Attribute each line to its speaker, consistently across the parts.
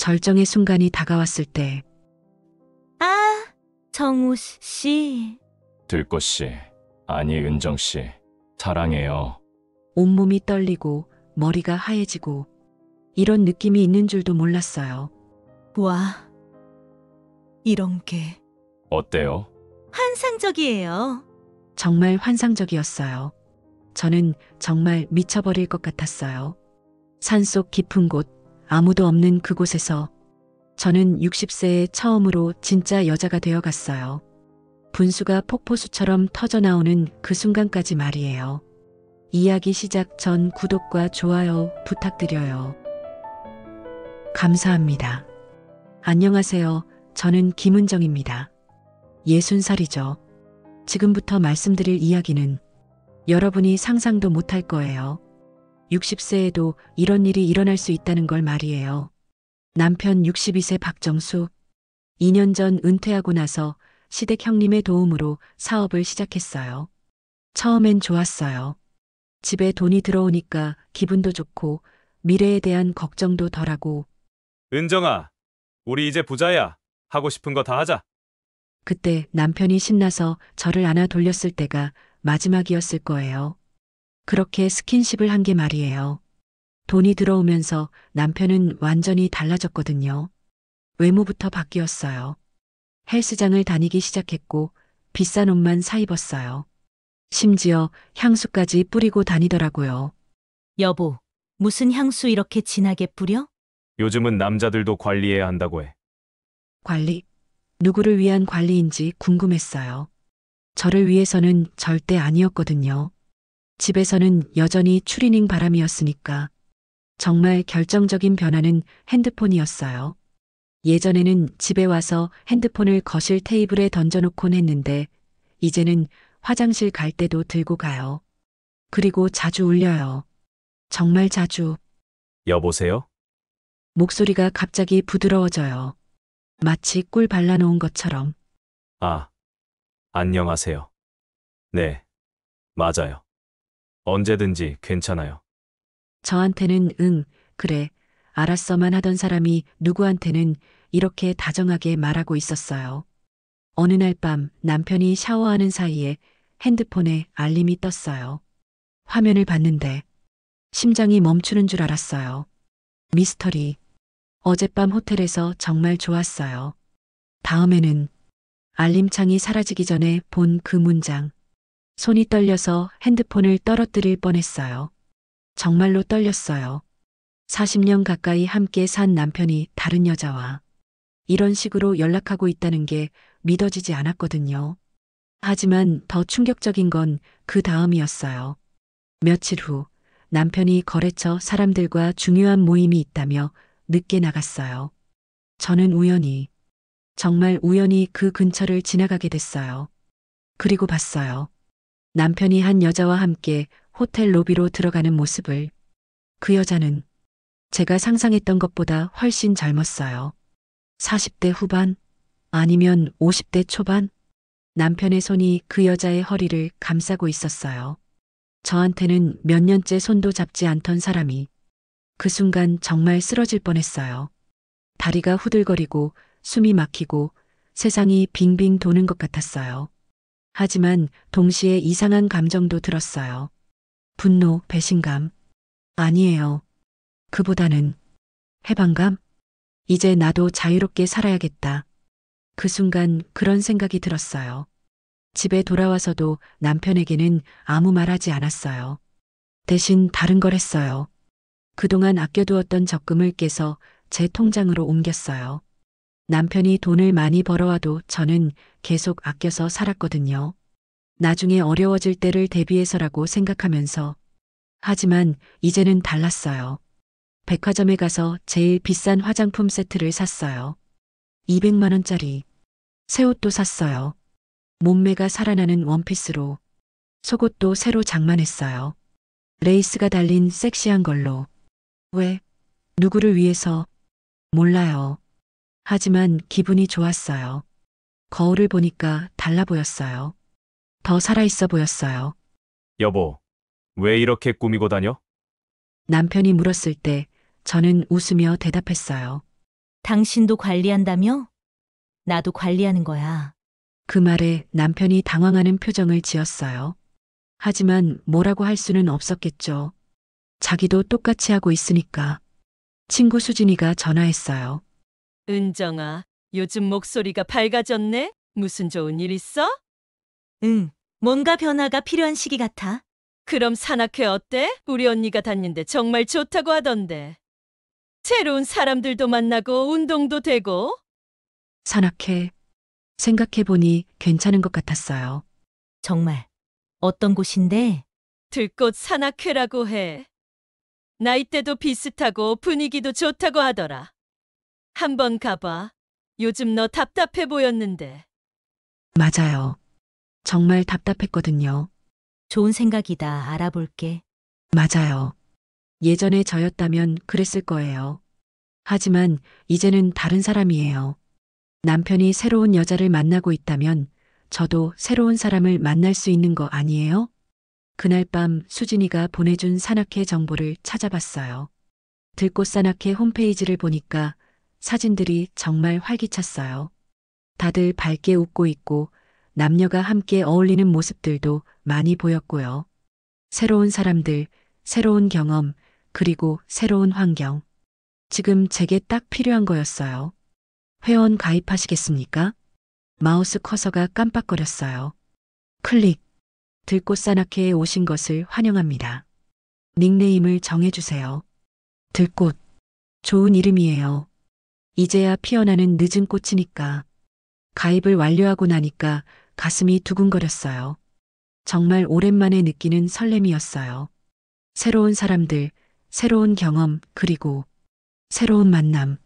Speaker 1: 절정의 순간이 다가왔을 때
Speaker 2: 아, 정우 씨.
Speaker 3: 들꽃 씨, 아니 은정 씨, 사랑해요.
Speaker 1: 온몸이 떨리고 머리가 하얘지고 이런 느낌이 있는 줄도 몰랐어요.
Speaker 2: 와, 이런 게
Speaker 3: 어때요?
Speaker 2: 환상적이에요.
Speaker 1: 정말 환상적이었어요. 저는 정말 미쳐버릴 것 같았어요. 산속 깊은 곳, 아무도 없는 그곳에서 저는 60세에 처음으로 진짜 여자가 되어갔어요. 분수가 폭포수처럼 터져나오는 그 순간까지 말이에요. 이야기 시작 전 구독과 좋아요 부탁드려요. 감사합니다. 안녕하세요. 저는 김은정입니다. 60살이죠. 지금부터 말씀드릴 이야기는 여러분이 상상도 못할 거예요. 60세에도 이런 일이 일어날 수 있다는 걸 말이에요. 남편 62세 박정수. 2년 전 은퇴하고 나서 시댁 형님의 도움으로 사업을 시작했어요. 처음엔 좋았어요. 집에 돈이 들어오니까 기분도 좋고 미래에 대한 걱정도 덜하고.
Speaker 4: 은정아, 우리 이제 부자야. 하고 싶은 거 다 하자.
Speaker 1: 그때 남편이 신나서 저를 안아 돌렸을 때가 마지막이었을 거예요. 그렇게 스킨십을 한 게 말이에요. 돈이 들어오면서 남편은 완전히 달라졌거든요. 외모부터 바뀌었어요. 헬스장을 다니기 시작했고 비싼 옷만 사입었어요. 심지어 향수까지 뿌리고 다니더라고요.
Speaker 2: 여보, 무슨 향수 이렇게 진하게 뿌려?
Speaker 4: 요즘은 남자들도 관리해야 한다고 해.
Speaker 1: 관리? 누구를 위한 관리인지 궁금했어요. 저를 위해서는 절대 아니었거든요. 집에서는 여전히 추리닝 바람이었으니까. 정말 결정적인 변화는 핸드폰이었어요. 예전에는 집에 와서 핸드폰을 거실 테이블에 던져놓곤 했는데 이제는 화장실 갈 때도 들고 가요. 그리고 자주 울려요. 정말 자주.
Speaker 4: 여보세요?
Speaker 1: 목소리가 갑자기 부드러워져요. 마치 꿀 발라놓은 것처럼.
Speaker 4: 아, 안녕하세요. 네, 맞아요. 언제든지 괜찮아요.
Speaker 1: 저한테는 응, 그래, 알았어만 하던 사람이 누구한테는 이렇게 다정하게 말하고 있었어요. 어느 날 밤 남편이 샤워하는 사이에 핸드폰에 알림이 떴어요. 화면을 봤는데 심장이 멈추는 줄 알았어요. 미스터리. 어젯밤 호텔에서 정말 좋았어요. 다음에는 알림창이 사라지기 전에 본 그 문장. 손이 떨려서 핸드폰을 떨어뜨릴 뻔했어요. 정말로 떨렸어요. 40년 가까이 함께 산 남편이 다른 여자와 이런 식으로 연락하고 있다는 게 믿어지지 않았거든요. 하지만 더 충격적인 건 그 다음이었어요. 며칠 후 남편이 거래처 사람들과 중요한 모임이 있다며 늦게 나갔어요. 저는 우연히, 정말 우연히 그 근처를 지나가게 됐어요. 그리고 봤어요. 남편이 한 여자와 함께 호텔 로비로 들어가는 모습을. 그 여자는 제가 상상했던 것보다 훨씬 젊었어요. 40대 후반? 아니면 50대 초반? 남편의 손이 그 여자의 허리를 감싸고 있었어요. 저한테는 몇 년째 손도 잡지 않던 사람이 그 순간 정말 쓰러질 뻔했어요. 다리가 후들거리고 숨이 막히고 세상이 빙빙 도는 것 같았어요. 하지만 동시에 이상한 감정도 들었어요. 분노, 배신감. 아니에요. 그보다는 해방감? 이제 나도 자유롭게 살아야겠다. 그 순간 그런 생각이 들었어요. 집에 돌아와서도 남편에게는 아무 말 하지 않았어요. 대신 다른 걸 했어요. 그동안 아껴두었던 적금을 깨서 제 통장으로 옮겼어요. 남편이 돈을 많이 벌어와도 저는 계속 아껴서 살았거든요. 나중에 어려워질 때를 대비해서라고 생각하면서. 하지만 이제는 달랐어요. 백화점에 가서 제일 비싼 화장품 세트를 샀어요. 200만 원짜리. 새 옷도 샀어요. 몸매가 살아나는 원피스로. 속옷도 새로 장만했어요. 레이스가 달린 섹시한 걸로. 왜? 누구를 위해서? 몰라요. 하지만 기분이 좋았어요. 거울을 보니까 달라 보였어요. 더 살아있어 보였어요.
Speaker 4: 여보, 왜 이렇게 꾸미고 다녀?
Speaker 1: 남편이 물었을 때 저는 웃으며 대답했어요.
Speaker 2: 당신도 관리한다며? 나도 관리하는 거야.
Speaker 1: 그 말에 남편이 당황하는 표정을 지었어요. 하지만 뭐라고 할 수는 없었겠죠. 자기도 똑같이 하고 있으니까. 친구 수진이가 전화했어요.
Speaker 5: 은정아, 요즘 목소리가 밝아졌네? 무슨 좋은 일 있어?
Speaker 2: 응, 뭔가 변화가 필요한 시기 같아.
Speaker 5: 그럼 산악회 어때? 우리 언니가 다니는데 정말 좋다고 하던데. 새로운 사람들도 만나고 운동도 되고.
Speaker 1: 산악회. 생각해보니 괜찮은 것 같았어요.
Speaker 2: 정말. 어떤 곳인데?
Speaker 5: 들꽃 산악회라고 해. 나이대도 비슷하고 분위기도 좋다고 하더라. 한번 가봐. 요즘 너 답답해 보였는데.
Speaker 1: 맞아요. 정말 답답했거든요.
Speaker 2: 좋은 생각이다. 알아볼게.
Speaker 1: 맞아요. 예전에 저였다면 그랬을 거예요. 하지만 이제는 다른 사람이에요. 남편이 새로운 여자를 만나고 있다면 저도 새로운 사람을 만날 수 있는 거 아니에요? 그날 밤 수진이가 보내준 산악회 정보를 찾아봤어요. 들꽃 산악회 홈페이지를 보니까 사진들이 정말 활기찼어요. 다들 밝게 웃고 있고 남녀가 함께 어울리는 모습들도 많이 보였고요. 새로운 사람들, 새로운 경험, 그리고 새로운 환경. 지금 제게 딱 필요한 거였어요. 회원 가입하시겠습니까? 마우스 커서가 깜빡거렸어요. 클릭. 들꽃 산악회에 오신 것을 환영합니다. 닉네임을 정해주세요. 들꽃. 좋은 이름이에요. 이제야 피어나는 늦은 꽃이니까. 가입을 완료하고 나니까 가슴이 두근거렸어요. 정말 오랜만에 느끼는 설렘이었어요. 새로운 사람들, 새로운 경험, 그리고 새로운 만남.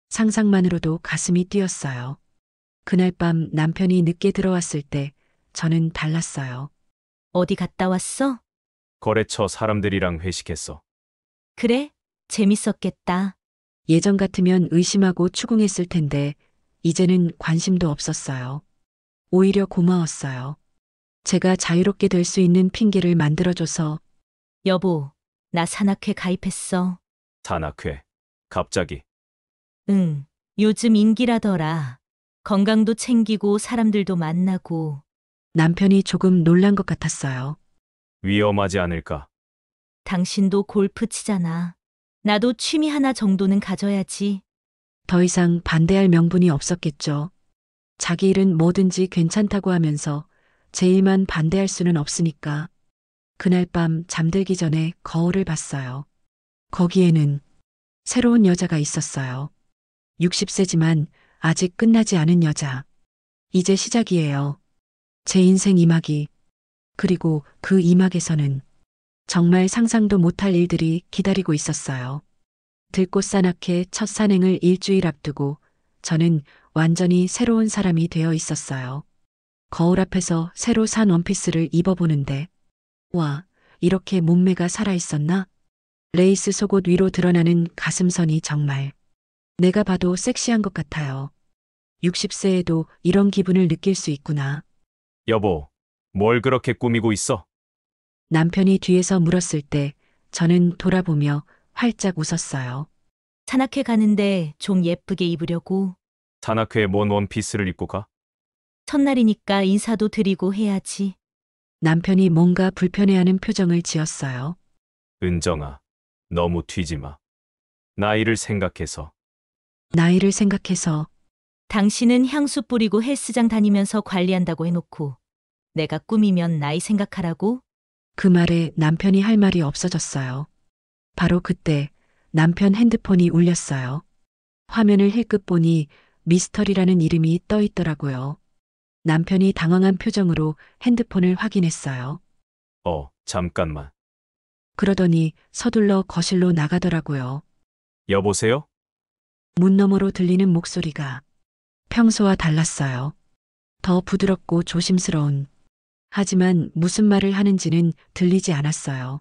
Speaker 1: 상상만으로도 가슴이 뛰었어요. 그날 밤 남편이 늦게 들어왔을 때 저는 달랐어요.
Speaker 2: 어디 갔다 왔어?
Speaker 4: 거래처 사람들이랑 회식했어.
Speaker 2: 그래? 재밌었겠다.
Speaker 1: 예전 같으면 의심하고 추궁했을 텐데 이제는 관심도 없었어요. 오히려 고마웠어요. 제가 자유롭게 될 수 있는 핑계를 만들어줘서
Speaker 2: 여보, 나 산악회 가입했어.
Speaker 4: 산악회. 갑자기.
Speaker 2: 응, 요즘 인기라더라. 건강도 챙기고 사람들도 만나고.
Speaker 1: 남편이 조금 놀란 것 같았어요.
Speaker 4: 위험하지 않을까?
Speaker 2: 당신도 골프 치잖아. 나도 취미 하나 정도는 가져야지.
Speaker 1: 더 이상 반대할 명분이 없었겠죠. 자기 일은 뭐든지 괜찮다고 하면서 제 일만 반대할 수는 없으니까. 그날 밤 잠들기 전에 거울을 봤어요. 거기에는 새로운 여자가 있었어요. 60세지만 아직 끝나지 않은 여자. 이제 시작이에요. 제 인생 이막이. 그리고 그 이막에서는 정말 상상도 못할 일들이 기다리고 있었어요. 들꽃 산악회 첫 산행을 일주일 앞두고 저는 완전히 새로운 사람이 되어 있었어요. 거울 앞에서 새로 산 원피스를 입어보는데 와, 이렇게 몸매가 살아있었나? 레이스 속옷 위로 드러나는 가슴선이 정말 내가 봐도 섹시한 것 같아요. 60세에도 이런 기분을 느낄 수 있구나.
Speaker 4: 여보, 뭘 그렇게 꾸미고 있어?
Speaker 1: 남편이 뒤에서 물었을 때 저는 돌아보며 활짝 웃었어요.
Speaker 2: 산악회 가는데 좀 예쁘게 입으려고.
Speaker 4: 산악회에 뭔 원피스를 입고 가?
Speaker 2: 첫날이니까 인사도 드리고 해야지.
Speaker 1: 남편이 뭔가 불편해하는 표정을 지었어요.
Speaker 4: 은정아, 너무 튀지 마. 나이를 생각해서.
Speaker 1: 나이를 생각해서
Speaker 2: 당신은 향수 뿌리고 헬스장 다니면서 관리한다고 해놓고 내가 꾸미면 나이 생각하라고?
Speaker 1: 그 말에 남편이 할 말이 없어졌어요. 바로 그때 남편 핸드폰이 울렸어요. 화면을 힐끗 보니 미스터리라는 이름이 떠 있더라고요. 남편이 당황한 표정으로 핸드폰을 확인했어요.
Speaker 4: 잠깐만.
Speaker 1: 그러더니 서둘러 거실로 나가더라고요.
Speaker 4: 여보세요?
Speaker 1: 문 너머로 들리는 목소리가 평소와 달랐어요. 더 부드럽고 조심스러운. 하지만 무슨 말을 하는지는 들리지 않았어요.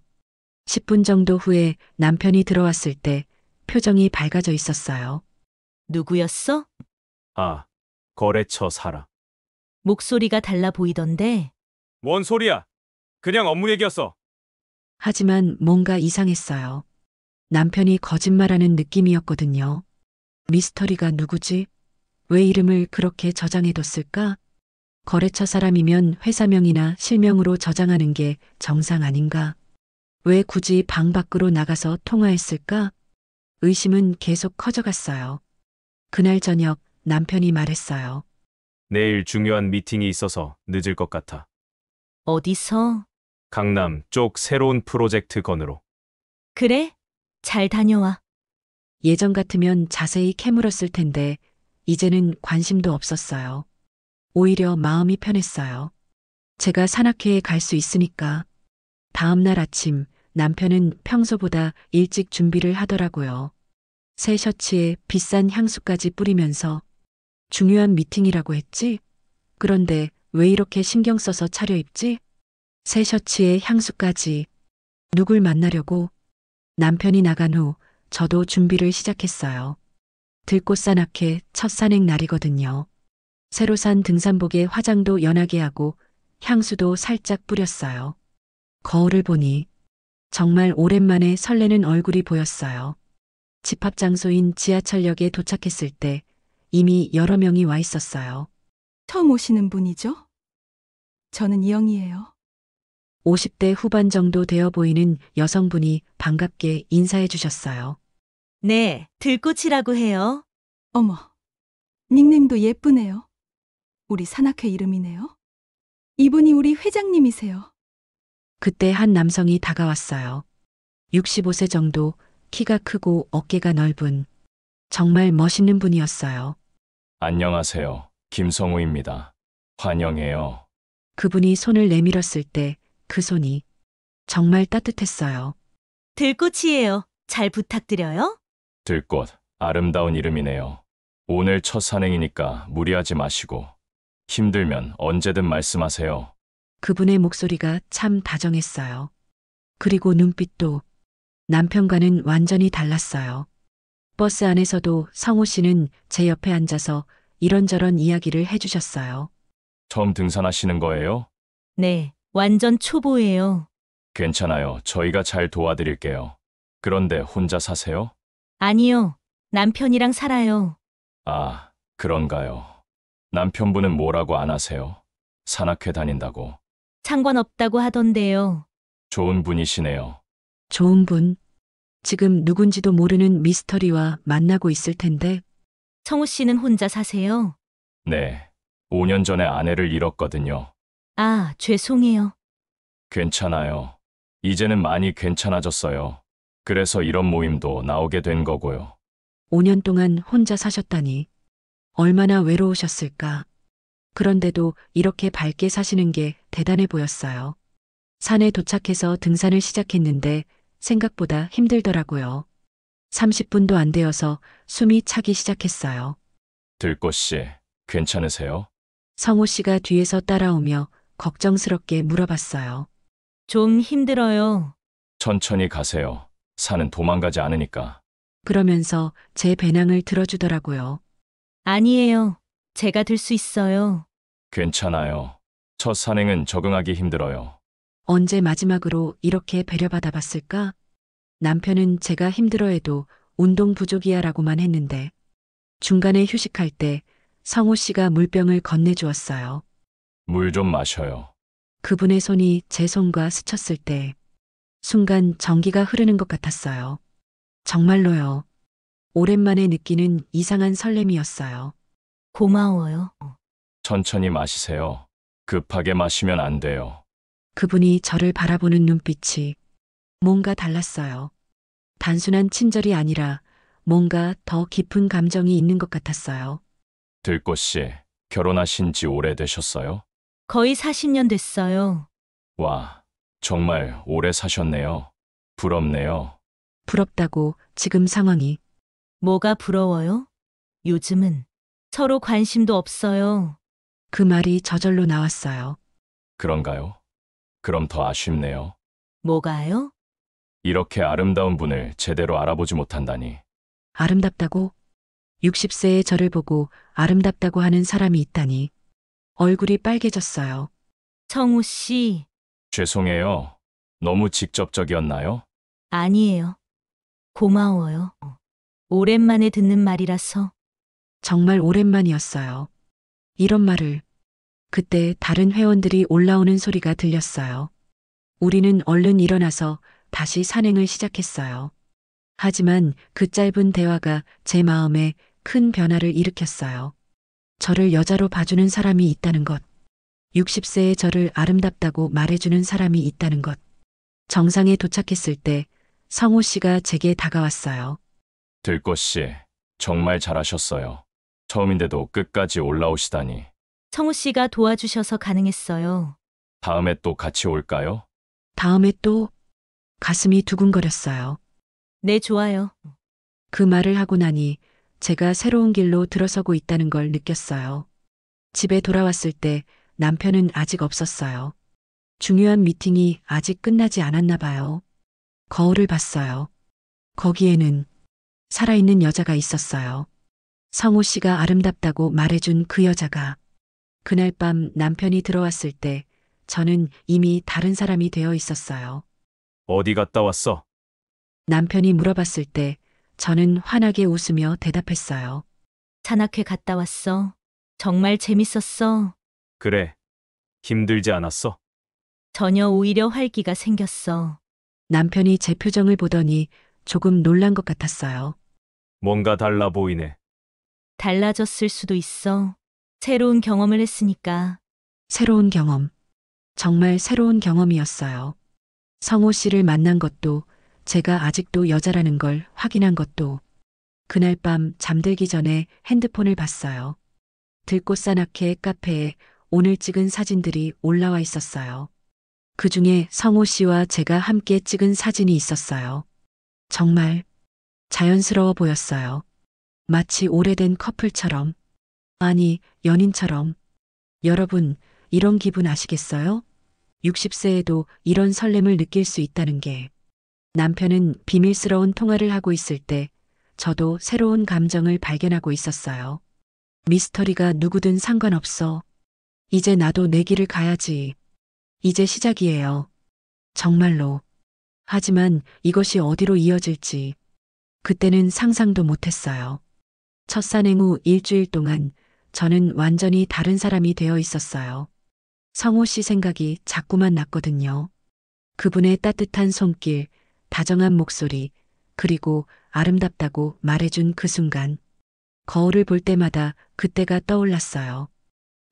Speaker 1: 10분 정도 후에 남편이 들어왔을 때 표정이 밝아져 있었어요.
Speaker 2: 누구였어?
Speaker 4: 아, 거래처 사람.
Speaker 2: 목소리가 달라 보이던데.
Speaker 4: 뭔 소리야? 그냥 업무 얘기였어.
Speaker 1: 하지만 뭔가 이상했어요. 남편이 거짓말하는 느낌이었거든요. 미스터리가 누구지? 왜 이름을 그렇게 저장해뒀을까? 거래처 사람이면 회사명이나 실명으로 저장하는 게 정상 아닌가? 왜 굳이 방 밖으로 나가서 통화했을까? 의심은 계속 커져갔어요. 그날 저녁 남편이 말했어요.
Speaker 4: 내일 중요한 미팅이 있어서 늦을 것 같아.
Speaker 2: 어디서?
Speaker 4: 강남 쪽 새로운 프로젝트 건으로.
Speaker 2: 그래? 잘 다녀와.
Speaker 1: 예전 같으면 자세히 캐물었을 텐데 이제는 관심도 없었어요. 오히려 마음이 편했어요. 제가 산악회에 갈 수 있으니까. 다음 날 아침 남편은 평소보다 일찍 준비를 하더라고요. 새 셔츠에 비싼 향수까지 뿌리면서 중요한 미팅이라고 했지? 그런데 왜 이렇게 신경 써서 차려입지? 새 셔츠에 향수까지. 누굴 만나려고? 남편이 나간 후 저도 준비를 시작했어요. 들꽃 산악회 첫 산행 날이거든요. 새로 산 등산복에 화장도 연하게 하고 향수도 살짝 뿌렸어요. 거울을 보니 정말 오랜만에 설레는 얼굴이 보였어요. 집합 장소인 지하철역에 도착했을 때 이미 여러 명이 와 있었어요.
Speaker 6: 처음 오시는 분이죠? 저는 이영이에요.
Speaker 1: 50대 후반 정도 되어 보이는 여성분이 반갑게 인사해 주셨어요.
Speaker 2: 네, 들꽃이라고 해요.
Speaker 6: 어머, 닉네임도 예쁘네요. 우리 산악회 이름이네요. 이분이 우리 회장님이세요.
Speaker 1: 그때 한 남성이 다가왔어요. 65세 정도, 키가 크고 어깨가 넓은, 정말 멋있는 분이었어요.
Speaker 3: 안녕하세요. 김성우입니다. 환영해요.
Speaker 1: 그분이 손을 내밀었을 때 그 손이 정말 따뜻했어요.
Speaker 2: 들꽃이에요. 잘 부탁드려요.
Speaker 3: 들꽃, 아름다운 이름이네요. 오늘 첫 산행이니까 무리하지 마시고 힘들면 언제든 말씀하세요.
Speaker 1: 그분의 목소리가 참 다정했어요. 그리고 눈빛도 남편과는 완전히 달랐어요. 버스 안에서도 성우 씨는 제 옆에 앉아서 이런저런 이야기를 해주셨어요.
Speaker 3: 처음 등산하시는 거예요?
Speaker 2: 네, 완전 초보예요.
Speaker 3: 괜찮아요. 저희가 잘 도와드릴게요. 그런데 혼자 사세요?
Speaker 2: 아니요, 남편이랑 살아요.
Speaker 3: 아, 그런가요. 남편분은 뭐라고 안 하세요? 산악회 다닌다고.
Speaker 2: 상관없다고 하던데요.
Speaker 3: 좋은 분이시네요.
Speaker 1: 좋은 분. 지금 누군지도 모르는 미스터리와 만나고 있을 텐데
Speaker 2: 성우 씨는 혼자 사세요?
Speaker 3: 네. 5년 전에 아내를 잃었거든요.
Speaker 2: 아, 죄송해요.
Speaker 3: 괜찮아요. 이제는 많이 괜찮아졌어요. 그래서 이런 모임도 나오게 된 거고요.
Speaker 1: 5년 동안 혼자 사셨다니 얼마나 외로우셨을까. 그런데도 이렇게 밝게 사시는 게 대단해 보였어요. 산에 도착해서 등산을 시작했는데 생각보다 힘들더라고요. 30분도 안 되어서 숨이 차기 시작했어요.
Speaker 3: 들꽃 씨, 괜찮으세요?
Speaker 1: 성호 씨가 뒤에서 따라오며 걱정스럽게 물어봤어요.
Speaker 2: 좀 힘들어요.
Speaker 3: 천천히 가세요. 산은 도망가지 않으니까.
Speaker 1: 그러면서 제 배낭을 들어주더라고요.
Speaker 2: 아니에요. 제가 들 수 있어요.
Speaker 3: 괜찮아요. 첫 산행은 적응하기 힘들어요.
Speaker 1: 언제 마지막으로 이렇게 배려받아 봤을까? 남편은 제가 힘들어해도 운동 부족이야 라고만 했는데 중간에 휴식할 때 성호 씨가 물병을 건네주었어요.
Speaker 3: 물 좀 마셔요.
Speaker 1: 그분의 손이 제 손과 스쳤을 때 순간 전기가 흐르는 것 같았어요. 정말로요. 오랜만에 느끼는 이상한 설렘이었어요.
Speaker 2: 고마워요.
Speaker 3: 천천히 마시세요. 급하게 마시면 안 돼요.
Speaker 1: 그분이 저를 바라보는 눈빛이 뭔가 달랐어요. 단순한 친절이 아니라 뭔가 더 깊은 감정이 있는 것 같았어요.
Speaker 3: 들꽃 씨, 결혼하신 지 오래되셨어요?
Speaker 2: 거의 40년 됐어요.
Speaker 3: 와, 정말 오래 사셨네요. 부럽네요.
Speaker 1: 부럽다고 지금 상황이
Speaker 2: 뭐가 부러워요? 요즘은 서로 관심도 없어요.
Speaker 1: 그 말이 저절로 나왔어요.
Speaker 3: 그런가요? 그럼 더 아쉽네요.
Speaker 2: 뭐가요?
Speaker 3: 이렇게 아름다운 분을 제대로 알아보지 못한다니.
Speaker 1: 아름답다고? 60세의 저를 보고 아름답다고 하는 사람이 있다니. 얼굴이 빨개졌어요.
Speaker 2: 성우 씨,
Speaker 3: 죄송해요. 너무 직접적이었나요?
Speaker 2: 아니에요. 고마워요. 오랜만에 듣는 말이라서.
Speaker 1: 정말 오랜만이었어요. 이런 말을. 그때 다른 회원들이 올라오는 소리가 들렸어요. 우리는 얼른 일어나서 다시 산행을 시작했어요. 하지만 그 짧은 대화가 제 마음에 큰 변화를 일으켰어요. 저를 여자로 봐주는 사람이 있다는 것. 60세의 저를 아름답다고 말해주는 사람이 있다는 것. 정상에 도착했을 때 성호 씨가 제게 다가왔어요.
Speaker 3: 들꽃 씨, 정말 잘하셨어요. 처음인데도 끝까지 올라오시다니.
Speaker 2: 성우 씨가 도와주셔서 가능했어요.
Speaker 3: 다음에 또 같이 올까요?
Speaker 1: 다음에 또 가슴이 두근거렸어요.
Speaker 2: 네, 좋아요.
Speaker 1: 그 말을 하고 나니 제가 새로운 길로 들어서고 있다는 걸 느꼈어요. 집에 돌아왔을 때 남편은 아직 없었어요. 중요한 미팅이 아직 끝나지 않았나 봐요. 거울을 봤어요. 거기에는 살아있는 여자가 있었어요. 성호 씨가 아름답다고 말해준 그 여자가. 그날 밤 남편이 들어왔을 때 저는 이미 다른 사람이 되어 있었어요.
Speaker 4: 어디 갔다 왔어?
Speaker 1: 남편이 물어봤을 때 저는 환하게 웃으며 대답했어요.
Speaker 2: 산악회 갔다 왔어. 정말 재밌었어.
Speaker 4: 그래. 힘들지 않았어?
Speaker 2: 전혀 오히려 활기가 생겼어.
Speaker 1: 남편이 제 표정을 보더니 조금 놀란 것 같았어요.
Speaker 4: 뭔가 달라 보이네.
Speaker 2: 달라졌을 수도 있어. 새로운 경험을 했으니까.
Speaker 1: 새로운 경험. 정말 새로운 경험이었어요. 성호 씨를 만난 것도 제가 아직도 여자라는 걸 확인한 것도 그날 밤 잠들기 전에 핸드폰을 봤어요. 들꽃산악회 카페에 오늘 찍은 사진들이 올라와 있었어요. 그 중에 성호 씨와 제가 함께 찍은 사진이 있었어요. 정말 자연스러워 보였어요. 마치 오래된 커플처럼. 아니, 연인처럼. 여러분, 이런 기분 아시겠어요? 60세에도 이런 설렘을 느낄 수 있다는 게. 남편은 비밀스러운 통화를 하고 있을 때 저도 새로운 감정을 발견하고 있었어요. 미스터리가 누구든 상관없어. 이제 나도 내 길을 가야지. 이제 시작이에요. 정말로. 하지만 이것이 어디로 이어질지 그때는 상상도 못했어요. 첫 산행 후 일주일 동안 저는 완전히 다른 사람이 되어 있었어요. 성호 씨 생각이 자꾸만 났거든요. 그분의 따뜻한 손길, 다정한 목소리, 그리고 아름답다고 말해준 그 순간. 거울을 볼 때마다 그때가 떠올랐어요.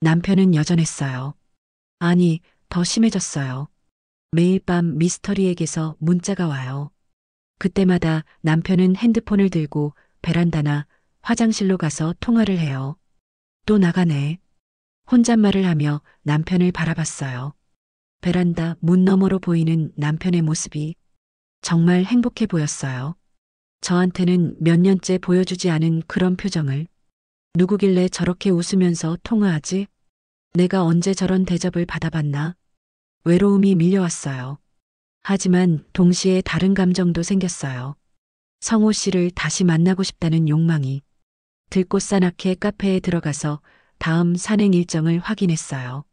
Speaker 1: 남편은 여전했어요. 아니, 더 심해졌어요. 매일 밤 미스터리에게서 문자가 와요. 그때마다 남편은 핸드폰을 들고 베란다나 화장실로 가서 통화를 해요. 또 나가네. 혼잣말을 하며 남편을 바라봤어요. 베란다 문 너머로 보이는 남편의 모습이 정말 행복해 보였어요. 저한테는 몇 년째 보여주지 않은 그런 표정을. 누구길래 저렇게 웃으면서 통화하지? 내가 언제 저런 대접을 받아봤나? 외로움이 밀려왔어요. 하지만 동시에 다른 감정도 생겼어요. 성호 씨를 다시 만나고 싶다는 욕망이. 들꽃산악회 카페에 들어가서 다음 산행 일정을 확인했어요.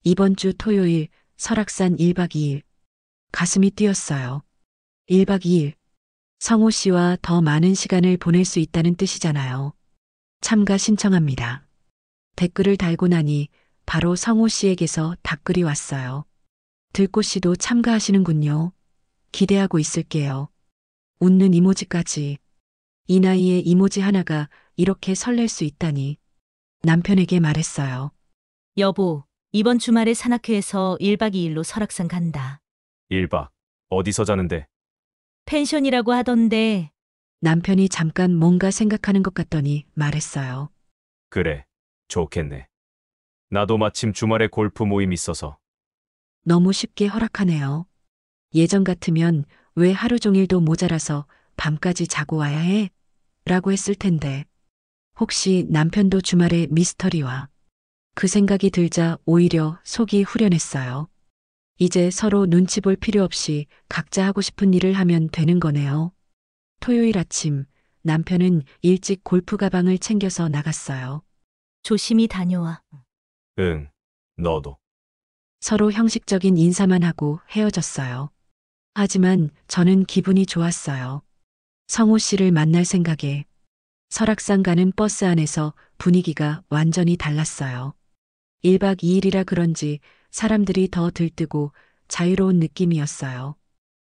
Speaker 1: 이번 주 토요일 설악산 1박 2일. 가슴이 뛰었어요. 1박 2일. 성호 씨와 더 많은 시간을 보낼 수 있다는 뜻이잖아요. 참가 신청합니다. 댓글을 달고 나니 바로 성호 씨에게서 답글이 왔어요. 들꽃 씨도 참가하시는군요. 기대하고 있을게요. 웃는 이모지까지. 이 나이에 이모지 하나가 이렇게 설렐 수 있다니. 남편에게 말했어요.
Speaker 2: 여보, 이번 주말에 산악회에서 1박 2일로 설악산 간다.
Speaker 4: 1박. 어디서 자는데?
Speaker 2: 펜션이라고 하던데.
Speaker 1: 남편이 잠깐 뭔가 생각하는 것 같더니 말했어요.
Speaker 4: 그래. 좋겠네. 나도 마침 주말에 골프 모임 있어서.
Speaker 1: 너무 쉽게 허락하네요. 예전 같으면 왜 하루 종일도 모자라서 밤까지 자고 와야 해? 라고 했을 텐데. 혹시 남편도 주말에 미스터리와. 그 생각이 들자 오히려 속이 후련했어요. 이제 서로 눈치 볼 필요 없이 각자 하고 싶은 일을 하면 되는 거네요. 토요일 아침 남편은 일찍 골프 가방을 챙겨서 나갔어요.
Speaker 2: 조심히 다녀와.
Speaker 4: 응. 너도.
Speaker 1: 서로 형식적인 인사만 하고 헤어졌어요. 하지만 저는 기분이 좋았어요. 성호 씨를 만날 생각에 설악산 가는 버스 안에서 분위기가 완전히 달랐어요. 1박 2일이라 그런지 사람들이 더 들뜨고 자유로운 느낌이었어요.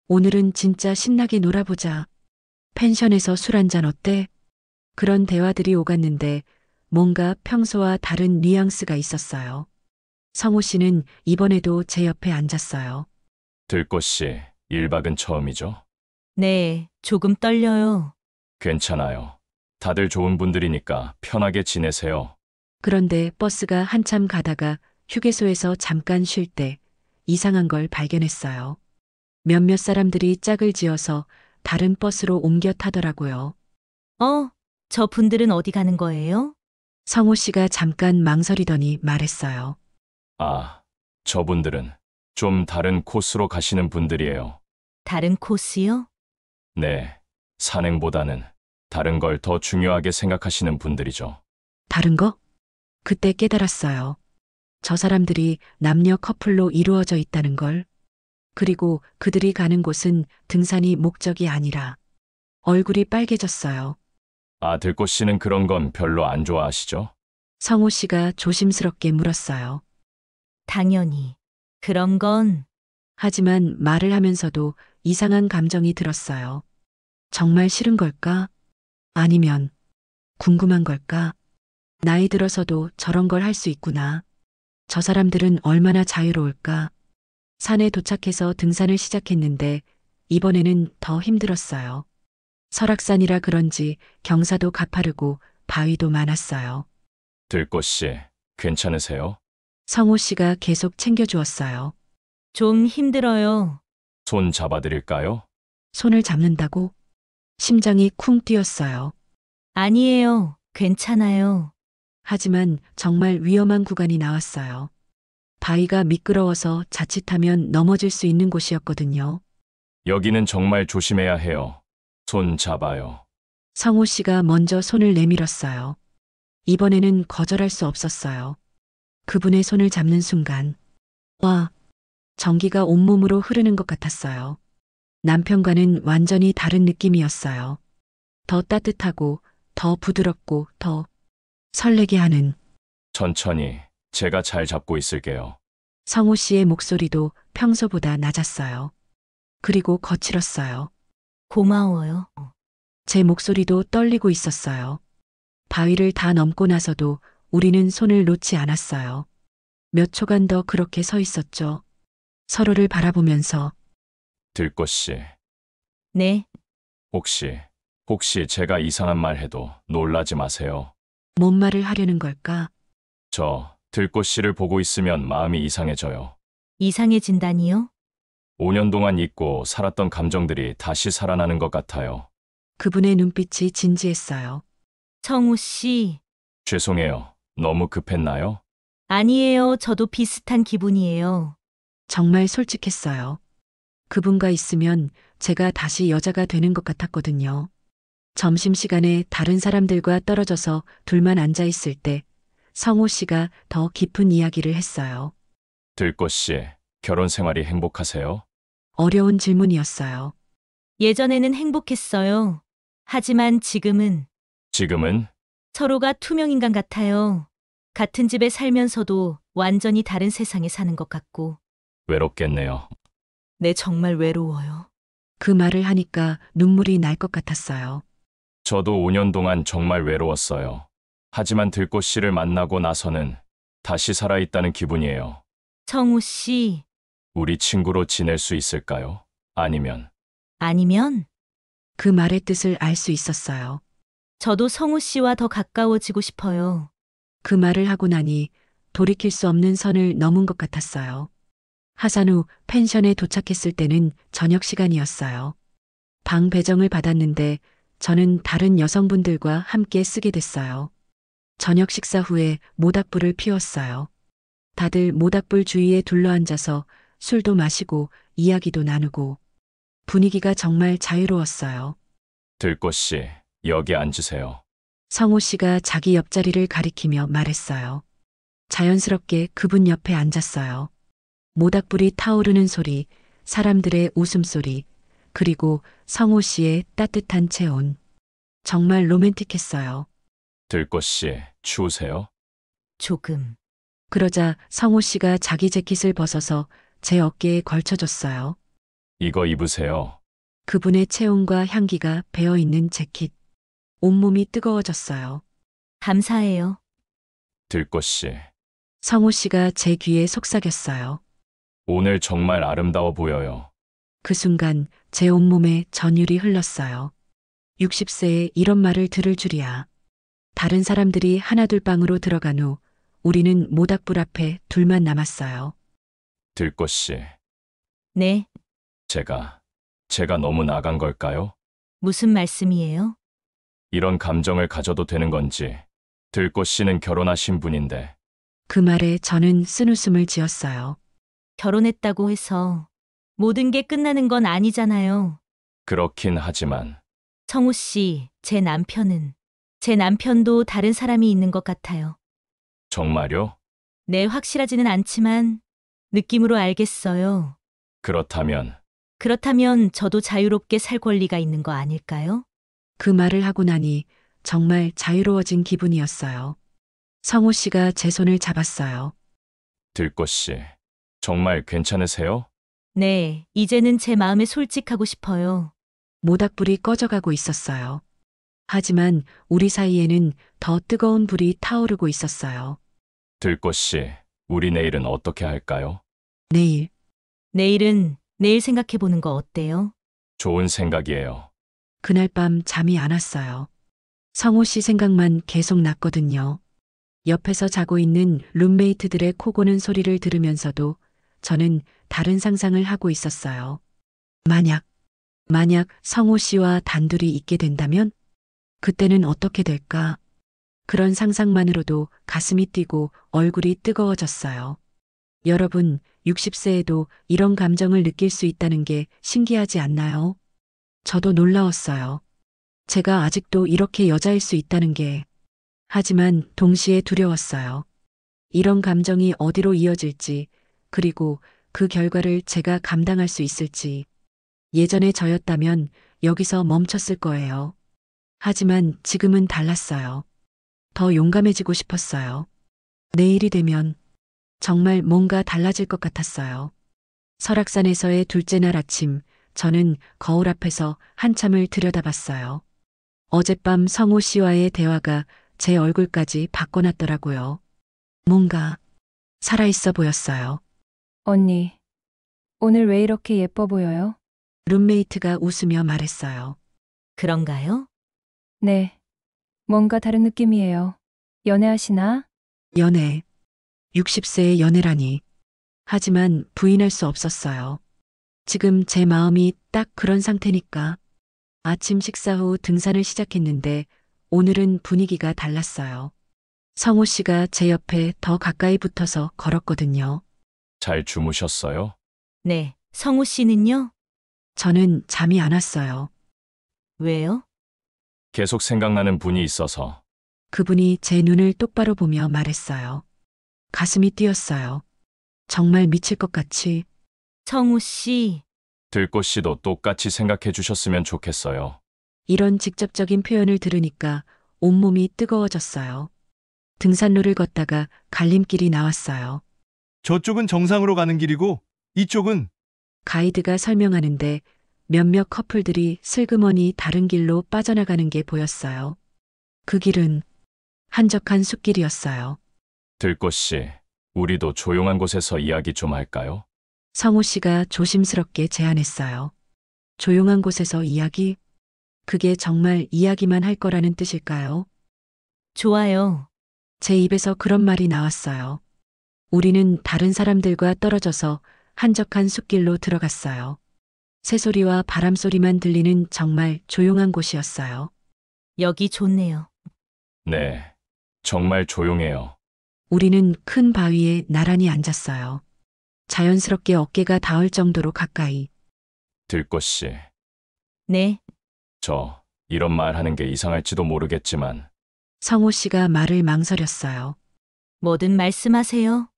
Speaker 1: 오늘은 진짜 신나게 놀아보자. 펜션에서 술 한잔 어때? 그런 대화들이 오갔는데 뭔가 평소와 다른 뉘앙스가 있었어요. 성호 씨는 이번에도 제 옆에 앉았어요.
Speaker 3: 들꽃 씨, 1박은 처음이죠?
Speaker 2: 네, 조금 떨려요.
Speaker 3: 괜찮아요. 다들 좋은 분들이니까 편하게 지내세요.
Speaker 1: 그런데 버스가 한참 가다가 휴게소에서 잠깐 쉴 때 이상한 걸 발견했어요. 몇몇 사람들이 짝을 지어서 다른 버스로 옮겨 타더라고요.
Speaker 2: 저 분들은 어디 가는 거예요?
Speaker 1: 성호 씨가 잠깐 망설이더니 말했어요.
Speaker 3: 아, 저분들은 좀 다른 코스로 가시는 분들이에요.
Speaker 2: 다른 코스요?
Speaker 3: 네, 산행보다는 다른 걸 더 중요하게 생각하시는 분들이죠.
Speaker 1: 다른 거? 그때 깨달았어요. 저 사람들이 남녀 커플로 이루어져 있다는 걸. 그리고 그들이 가는 곳은 등산이 목적이 아니라. 얼굴이 빨개졌어요.
Speaker 3: 아, 들꽃 씨는 그런 건 별로 안 좋아하시죠?
Speaker 1: 성호 씨가 조심스럽게 물었어요.
Speaker 2: 당연히. 그런 건
Speaker 1: 하지만 말을 하면서도 이상한 감정이 들었어요. 정말 싫은 걸까? 아니면 궁금한 걸까? 나이 들어서도 저런 걸 할 수 있구나. 저 사람들은 얼마나 자유로울까? 산에 도착해서 등산을 시작했는데 이번에는 더 힘들었어요. 설악산이라 그런지 경사도 가파르고 바위도 많았어요.
Speaker 3: 들꽃 씨, 괜찮으세요?
Speaker 1: 성호 씨가 계속 챙겨주었어요.
Speaker 2: 좀 힘들어요.
Speaker 3: 손 잡아드릴까요?
Speaker 1: 손을 잡는다고? 심장이 쿵 뛰었어요.
Speaker 2: 아니에요. 괜찮아요.
Speaker 1: 하지만 정말 위험한 구간이 나왔어요. 바위가 미끄러워서 자칫하면 넘어질 수 있는 곳이었거든요.
Speaker 3: 여기는 정말 조심해야 해요. 손 잡아요.
Speaker 1: 성호 씨가 먼저 손을 내밀었어요. 이번에는 거절할 수 없었어요. 그분의 손을 잡는 순간, 와, 전기가 온몸으로 흐르는 것 같았어요. 남편과는 완전히 다른 느낌이었어요. 더 따뜻하고, 더 부드럽고, 더 설레게 하는
Speaker 3: 천천히, 제가 잘 잡고 있을게요.
Speaker 1: 성호 씨의 목소리도 평소보다 낮았어요. 그리고 거칠었어요.
Speaker 2: 고마워요.
Speaker 1: 제 목소리도 떨리고 있었어요. 바위를 다 넘고 나서도 우리는 손을 놓지 않았어요. 몇 초간 더 그렇게 서 있었죠. 서로를 바라보면서
Speaker 3: 들꽃 씨,
Speaker 2: 네,
Speaker 3: 혹시 제가 이상한 말 해도 놀라지 마세요.
Speaker 1: 뭔 말을 하려는 걸까?
Speaker 3: 저 들꽃 씨를 보고 있으면 마음이 이상해져요.
Speaker 2: 이상해진다니요?
Speaker 3: 5년 동안 잊고 살았던 감정들이 다시 살아나는 것 같아요.
Speaker 1: 그분의 눈빛이 진지했어요.
Speaker 2: 성우 씨.
Speaker 3: 죄송해요. 너무 급했나요?
Speaker 2: 아니에요. 저도 비슷한 기분이에요.
Speaker 1: 정말 솔직했어요. 그분과 있으면 제가 다시 여자가 되는 것 같았거든요. 점심시간에 다른 사람들과 떨어져서 둘만 앉아 있을 때 성호 씨가 더 깊은 이야기를 했어요.
Speaker 3: 들꽃 씨, 결혼 생활이 행복하세요?
Speaker 1: 어려운 질문이었어요.
Speaker 2: 예전에는 행복했어요. 하지만 지금은
Speaker 3: 지금은?
Speaker 2: 서로가 투명인간 같아요. 같은 집에 살면서도 완전히 다른 세상에 사는 것 같고.
Speaker 3: 외롭겠네요.
Speaker 2: 네, 정말 외로워요.
Speaker 1: 그 말을 하니까 눈물이 날 것 같았어요.
Speaker 3: 저도 5년 동안 정말 외로웠어요. 하지만 들꽃 씨를 만나고 나서는 다시 살아있다는 기분이에요.
Speaker 2: 성우 씨.
Speaker 3: 우리 친구로 지낼 수 있을까요? 아니면
Speaker 2: 아니면
Speaker 1: 그 말의 뜻을 알 수 있었어요.
Speaker 2: 저도 성우 씨와 더 가까워지고 싶어요.
Speaker 1: 그 말을 하고 나니 돌이킬 수 없는 선을 넘은 것 같았어요. 하산 후 펜션에 도착했을 때는 저녁 시간이었어요. 방 배정을 받았는데 저는 다른 여성분들과 함께 쓰게 됐어요. 저녁 식사 후에 모닥불을 피웠어요. 다들 모닥불 주위에 둘러앉아서 술도 마시고 이야기도 나누고 분위기가 정말 자유로웠어요.
Speaker 3: 들꽃 씨, 여기 앉으세요.
Speaker 1: 성호 씨가 자기 옆자리를 가리키며 말했어요. 자연스럽게 그분 옆에 앉았어요. 모닥불이 타오르는 소리, 사람들의 웃음소리, 그리고 성호 씨의 따뜻한 체온. 정말 로맨틱했어요.
Speaker 3: 들꽃 씨, 추우세요?
Speaker 2: 조금.
Speaker 1: 그러자 성호 씨가 자기 재킷을 벗어서 제 어깨에 걸쳐줬어요.
Speaker 3: 이거 입으세요.
Speaker 1: 그분의 체온과 향기가 배어있는 재킷. 온몸이 뜨거워졌어요.
Speaker 2: 감사해요.
Speaker 3: 들꽃 씨,
Speaker 1: 성호 씨가 제 귀에 속삭였어요.
Speaker 3: 오늘 정말 아름다워 보여요.
Speaker 1: 그 순간 제 온몸에 전율이 흘렀어요. 60세에 이런 말을 들을 줄이야. 다른 사람들이 하나둘 방으로 들어간 후 우리는 모닥불 앞에 둘만 남았어요.
Speaker 3: 들꽃 씨,
Speaker 2: 네,
Speaker 3: 제가 너무 나간 걸까요?
Speaker 2: 무슨 말씀이에요?
Speaker 3: 이런 감정을 가져도 되는 건지. 들꽃 씨는 결혼하신 분인데.
Speaker 1: 그 말에 저는 쓴웃음을 지었어요.
Speaker 2: 결혼했다고 해서 모든 게 끝나는 건 아니잖아요.
Speaker 3: 그렇긴 하지만
Speaker 2: 성우 씨, 제 남편도 다른 사람이 있는 것 같아요.
Speaker 3: 정말요?
Speaker 2: 네, 확실하지는 않지만 느낌으로 알겠어요. 그렇다면 저도 자유롭게 살 권리가 있는 거 아닐까요?
Speaker 1: 그 말을 하고 나니 정말 자유로워진 기분이었어요. 성호 씨가 제 손을 잡았어요.
Speaker 3: 들꽃 씨, 정말 괜찮으세요?
Speaker 2: 네, 이제는 제 마음에 솔직하고 싶어요.
Speaker 1: 모닥불이 꺼져가고 있었어요. 하지만 우리 사이에는 더 뜨거운 불이 타오르고 있었어요.
Speaker 3: 들꽃 씨, 우리 내일은 어떻게 할까요?
Speaker 1: 내일
Speaker 2: 내일 생각해보는 거 어때요?
Speaker 3: 좋은 생각이에요.
Speaker 1: 그날 밤 잠이 안 왔어요. 성호 씨 생각만 계속 났거든요. 옆에서 자고 있는 룸메이트들의 코 고는 소리를 들으면서도 저는 다른 상상을 하고 있었어요. 만약 성호 씨와 단둘이 있게 된다면? 그때는 어떻게 될까? 그런 상상만으로도 가슴이 뛰고 얼굴이 뜨거워졌어요. 여러분, 60세에도 이런 감정을 느낄 수 있다는 게 신기하지 않나요? 저도 놀라웠어요. 제가 아직도 이렇게 여자일 수 있다는 게. 하지만 동시에 두려웠어요. 이런 감정이 어디로 이어질지, 그리고 그 결과를 제가 감당할 수 있을지. 예전에 저였다면 여기서 멈췄을 거예요. 하지만 지금은 달랐어요. 더 용감해지고 싶었어요. 내일이 되면 정말 뭔가 달라질 것 같았어요. 설악산에서의 둘째 날 아침, 저는 거울 앞에서 한참을 들여다봤어요. 어젯밤 성호 씨와의 대화가 제 얼굴까지 바꿔놨더라고요. 뭔가 살아있어 보였어요.
Speaker 7: 언니, 오늘 왜 이렇게 예뻐 보여요?
Speaker 1: 룸메이트가 웃으며 말했어요.
Speaker 2: 그런가요?
Speaker 7: 네, 뭔가 다른 느낌이에요. 연애하시나?
Speaker 1: 연애. 60세의 연애라니. 하지만 부인할 수 없었어요. 지금 제 마음이 딱 그런 상태니까. 아침 식사 후 등산을 시작했는데 오늘은 분위기가 달랐어요. 성호 씨가 제 옆에 더 가까이 붙어서 걸었거든요.
Speaker 3: 잘 주무셨어요?
Speaker 2: 네, 성우 씨는요?
Speaker 1: 저는 잠이 안 왔어요.
Speaker 2: 왜요?
Speaker 3: 계속 생각나는 분이 있어서.
Speaker 1: 그분이 제 눈을 똑바로 보며 말했어요. 가슴이 뛰었어요. 정말 미칠 것 같이.
Speaker 2: 성우 씨,
Speaker 3: 들꽃 씨도 똑같이 생각해 주셨으면 좋겠어요.
Speaker 1: 이런 직접적인 표현을 들으니까 온몸이 뜨거워졌어요. 등산로를 걷다가 갈림길이 나왔어요.
Speaker 8: 저쪽은 정상으로 가는 길이고 이쪽은
Speaker 1: 가이드가 설명하는데 몇몇 커플들이 슬그머니 다른 길로 빠져나가는 게 보였어요. 그 길은 한적한 숲길이었어요.
Speaker 3: 들꽃 씨, 우리도 조용한 곳에서 이야기 좀 할까요?
Speaker 1: 성호 씨가 조심스럽게 제안했어요. 조용한 곳에서 이야기? 그게 정말 이야기만 할 거라는 뜻일까요?
Speaker 2: 좋아요.
Speaker 1: 제 입에서 그런 말이 나왔어요. 우리는 다른 사람들과 떨어져서 한적한 숲길로 들어갔어요. 새소리와 바람소리만 들리는 정말 조용한 곳이었어요.
Speaker 2: 여기 좋네요.
Speaker 3: 네, 정말 조용해요.
Speaker 1: 우리는 큰 바위에 나란히 앉았어요. 자연스럽게 어깨가 닿을 정도로 가까이.
Speaker 3: 들꽃 씨,
Speaker 2: 네,
Speaker 3: 저 이런 말 하는 게 이상할지도 모르겠지만
Speaker 1: 성호 씨가 말을 망설였어요.
Speaker 2: 뭐든 말씀하세요.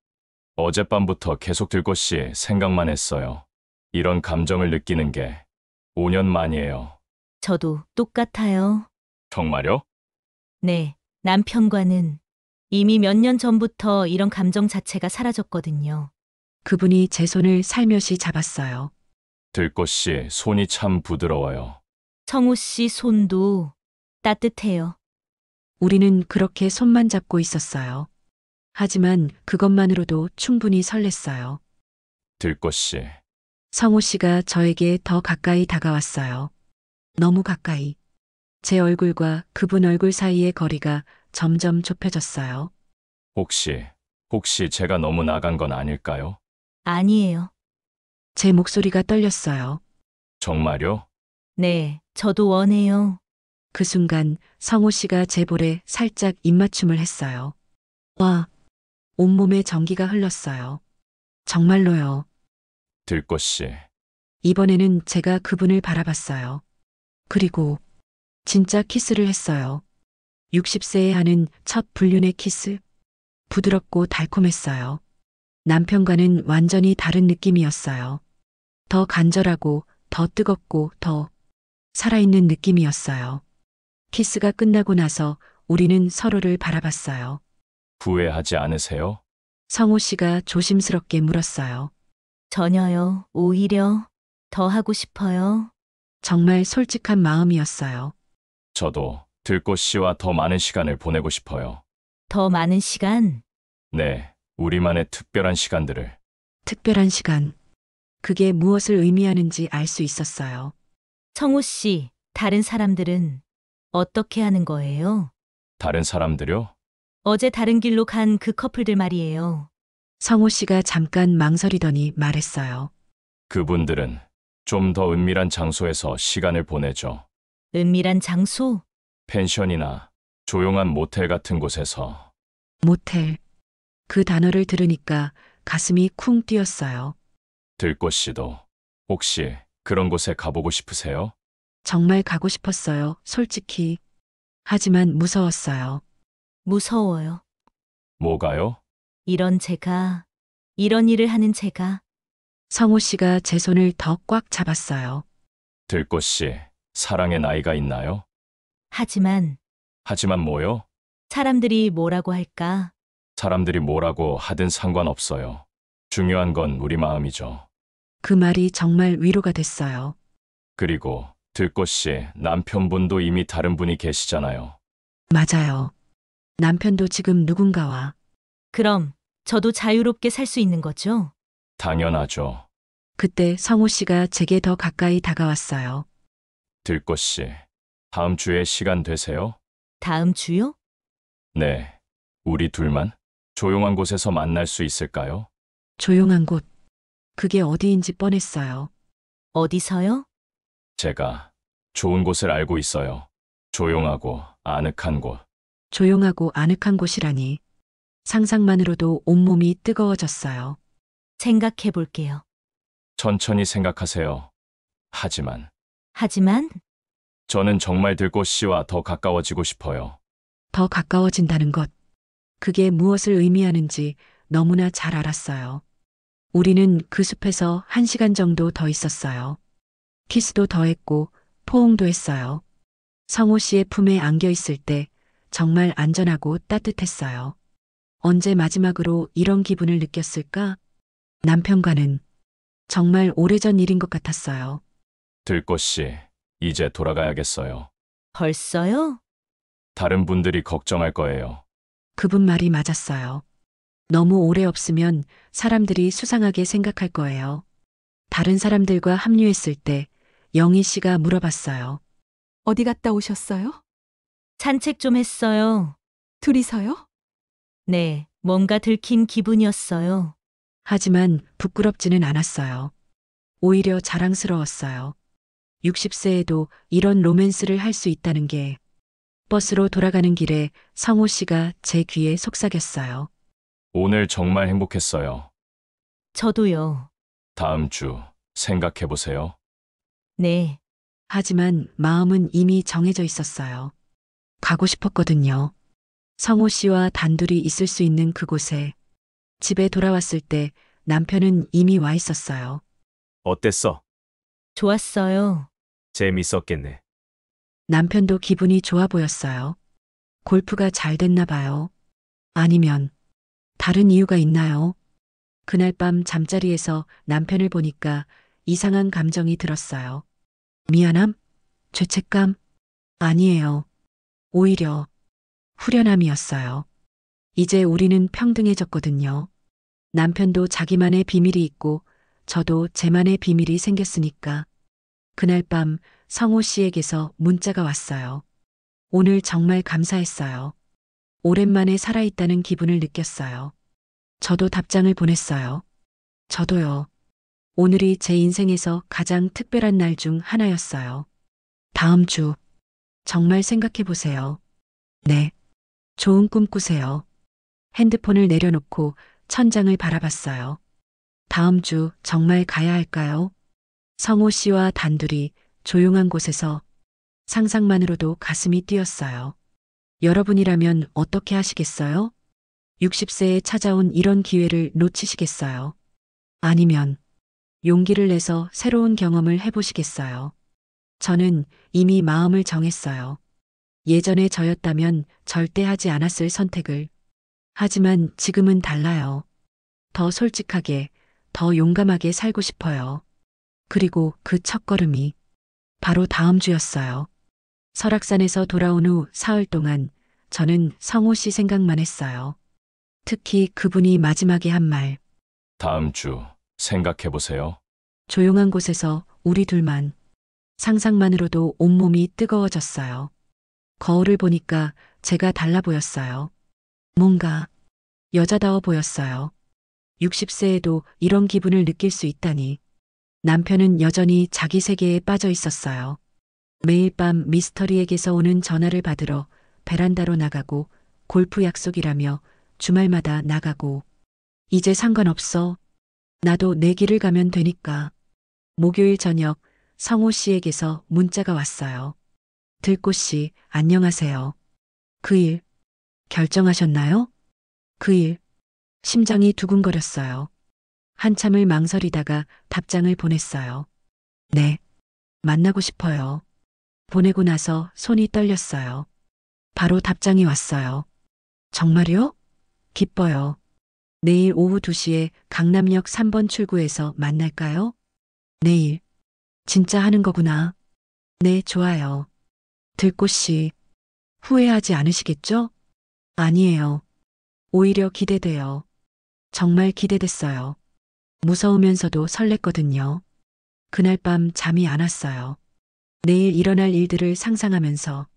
Speaker 3: 어젯밤부터 계속 들꽃 씨 생각만 했어요. 이런 감정을 느끼는 게 5년 만이에요.
Speaker 2: 저도 똑같아요.
Speaker 3: 정말요?
Speaker 2: 네, 남편과는 이미 몇 년 전부터 이런 감정 자체가 사라졌거든요.
Speaker 1: 그분이 제 손을 살며시 잡았어요.
Speaker 3: 들꽃 씨, 손이 참 부드러워요.
Speaker 2: 성우 씨 손도 따뜻해요.
Speaker 1: 우리는 그렇게 손만 잡고 있었어요. 하지만 그것만으로도 충분히 설렜어요.
Speaker 3: 들꽃 씨,
Speaker 1: 성우 씨가 저에게 더 가까이 다가왔어요. 너무 가까이. 제 얼굴과 그분 얼굴 사이의 거리가 점점 좁혀졌어요.
Speaker 3: 혹시 제가 너무 나간 건 아닐까요?
Speaker 2: 아니에요.
Speaker 1: 제 목소리가 떨렸어요.
Speaker 3: 정말요?
Speaker 2: 네, 저도 원해요.
Speaker 1: 그 순간 성우 씨가 제 볼에 살짝 입맞춤을 했어요. 와, 온몸에 전기가 흘렀어요. 정말로요.
Speaker 3: 들꽃 씨,
Speaker 1: 이번에는 제가 그분을 바라봤어요. 그리고 진짜 키스를 했어요. 60세에 하는 첫 불륜의 키스. 부드럽고 달콤했어요. 남편과는 완전히 다른 느낌이었어요. 더 간절하고 더 뜨겁고 더 살아있는 느낌이었어요. 키스가 끝나고 나서 우리는 서로를 바라봤어요.
Speaker 3: 후회하지 않으세요?
Speaker 1: 성우 씨가 조심스럽게 물었어요.
Speaker 2: 전혀요. 오히려 더 하고 싶어요.
Speaker 1: 정말 솔직한 마음이었어요.
Speaker 3: 저도 들꽃 씨와 더 많은 시간을 보내고 싶어요.
Speaker 2: 더 많은 시간.
Speaker 3: 네, 우리만의 특별한 시간들을.
Speaker 1: 특별한 시간. 그게 무엇을 의미하는지 알 수 있었어요.
Speaker 2: 성우 씨, 다른 사람들은 어떻게 하는 거예요?
Speaker 3: 다른 사람들요?
Speaker 2: 어제 다른 길로 간 그 커플들 말이에요.
Speaker 1: 성우 씨가 잠깐 망설이더니 말했어요.
Speaker 3: 그분들은 좀 더 은밀한 장소에서 시간을 보내죠.
Speaker 2: 은밀한 장소?
Speaker 3: 펜션이나 조용한 모텔 같은 곳에서.
Speaker 1: 모텔. 그 단어를 들으니까 가슴이 쿵 뛰었어요.
Speaker 3: 들꽃 씨도 혹시 그런 곳에 가보고 싶으세요?
Speaker 1: 정말 가고 싶었어요, 솔직히. 하지만 무서웠어요.
Speaker 2: 무서워요.
Speaker 3: 뭐가요?
Speaker 2: 이런 일을 하는 제가.
Speaker 1: 성우 씨가 제 손을 더 꽉 잡았어요.
Speaker 3: 들꽃 씨, 사랑의 나이가 있나요?
Speaker 2: 하지만
Speaker 3: 하지만 뭐요?
Speaker 2: 사람들이 뭐라고 할까?
Speaker 3: 사람들이 뭐라고 하든 상관없어요. 중요한 건 우리 마음이죠.
Speaker 1: 그 말이 정말 위로가 됐어요.
Speaker 3: 그리고 들꽃 씨, 남편분도 이미 다른 분이 계시잖아요.
Speaker 1: 맞아요. 남편도 지금 누군가와
Speaker 2: 그럼 저도 자유롭게 살 수 있는 거죠?
Speaker 3: 당연하죠.
Speaker 1: 그때 성우 씨가 제게 더 가까이 다가왔어요.
Speaker 3: 들꽃 씨, 다음 주에 시간 되세요?
Speaker 2: 다음 주요?
Speaker 3: 네. 우리 둘만 조용한 곳에서 만날 수 있을까요?
Speaker 1: 조용한 곳. 그게 어디인지 뻔했어요.
Speaker 2: 어디서요?
Speaker 3: 제가 좋은 곳을 알고 있어요. 조용하고 아늑한 곳.
Speaker 1: 조용하고 아늑한 곳이라니. 상상만으로도 온몸이 뜨거워졌어요.
Speaker 2: 생각해 볼게요.
Speaker 3: 천천히 생각하세요. 하지만
Speaker 2: 하지만
Speaker 3: 저는 정말 들꽃 씨와 더 가까워지고 싶어요.
Speaker 1: 더 가까워진다는 것. 그게 무엇을 의미하는지 너무나 잘 알았어요. 우리는 그 숲에서 1시간 정도 더 있었어요. 키스도 더 했고 포옹도 했어요. 성호 씨의 품에 안겨 있을 때 정말 안전하고 따뜻했어요. 언제 마지막으로 이런 기분을 느꼈을까? 남편과는 정말 오래전 일인 것 같았어요.
Speaker 3: 들꽃 씨, 이제 돌아가야겠어요.
Speaker 2: 벌써요?
Speaker 3: 다른 분들이 걱정할 거예요.
Speaker 1: 그분 말이 맞았어요. 너무 오래 없으면 사람들이 수상하게 생각할 거예요. 다른 사람들과 합류했을 때 영희 씨가 물어봤어요.
Speaker 6: 어디 갔다 오셨어요?
Speaker 2: 산책 좀 했어요.
Speaker 6: 둘이서요?
Speaker 2: 네, 뭔가 들킨 기분이었어요.
Speaker 1: 하지만 부끄럽지는 않았어요. 오히려 자랑스러웠어요. 60세에도 이런 로맨스를 할 수 있다는 게. 버스로 돌아가는 길에 성호 씨가 제 귀에 속삭였어요.
Speaker 3: 오늘 정말 행복했어요.
Speaker 2: 저도요.
Speaker 3: 다음 주 생각해 보세요.
Speaker 2: 네,
Speaker 1: 하지만 마음은 이미 정해져 있었어요. 가고 싶었거든요. 성호 씨와 단둘이 있을 수 있는 그곳에. 집에 돌아왔을 때 남편은 이미 와 있었어요.
Speaker 4: 어땠어?
Speaker 2: 좋았어요.
Speaker 4: 재밌었겠네.
Speaker 1: 남편도 기분이 좋아 보였어요. 골프가 잘 됐나 봐요. 아니면 다른 이유가 있나요? 그날 밤 잠자리에서 남편을 보니까 이상한 감정이 들었어요. 미안함? 죄책감? 아니에요. 오히려 후련함이었어요. 이제 우리는 평등해졌거든요. 남편도 자기만의 비밀이 있고 저도 제만의 비밀이 생겼으니까. 그날 밤 성호 씨에게서 문자가 왔어요. 오늘 정말 감사했어요. 오랜만에 살아있다는 기분을 느꼈어요. 저도 답장을 보냈어요. 저도요. 오늘이 제 인생에서 가장 특별한 날 중 하나였어요. 다음 주 정말 생각해 보세요. 네. 좋은 꿈 꾸세요. 핸드폰을 내려놓고 천장을 바라봤어요. 다음 주 정말 가야 할까요? 성호 씨와 단둘이 조용한 곳에서 상상만으로도 가슴이 뛰었어요. 여러분이라면 어떻게 하시겠어요? 60세에 찾아온 이런 기회를 놓치시겠어요? 아니면 용기를 내서 새로운 경험을 해보시겠어요? 저는 이미 마음을 정했어요. 예전에 저였다면 절대 하지 않았을 선택을. 하지만 지금은 달라요. 더 솔직하게, 더 용감하게 살고 싶어요. 그리고 그 첫걸음이 바로 다음 주였어요. 설악산에서 돌아온 후 사흘 동안 저는 성호 씨 생각만 했어요. 특히 그분이 마지막에 한 말.
Speaker 3: 다음 주 생각해 보세요.
Speaker 1: 조용한 곳에서 우리 둘만. 상상만으로도 온몸이 뜨거워졌어요. 거울을 보니까 제가 달라 보였어요. 뭔가 여자다워 보였어요. 60세에도 이런 기분을 느낄 수 있다니. 남편은 여전히 자기 세계에 빠져 있었어요. 매일 밤 미스터리에게서 오는 전화를 받으러 베란다로 나가고 골프 약속이라며 주말마다 나가고. 이제 상관없어. 나도 내 길을 가면 되니까. 목요일 저녁 성호 씨에게서 문자가 왔어요. 들꽃 씨, 안녕하세요. 그 일 결정하셨나요? 그 일. 심장이 두근거렸어요. 한참을 망설이다가 답장을 보냈어요. 네. 만나고 싶어요. 보내고 나서 손이 떨렸어요. 바로 답장이 왔어요. 정말요? 기뻐요. 내일 오후 2시에 강남역 3번 출구에서 만날까요? 내일. 진짜 하는 거구나. 네, 좋아요. 들꽃 씨, 후회하지 않으시겠죠? 아니에요. 오히려 기대돼요. 정말 기대됐어요. 무서우면서도 설렜거든요. 그날 밤 잠이 안 왔어요. 내일 일어날 일들을 상상하면서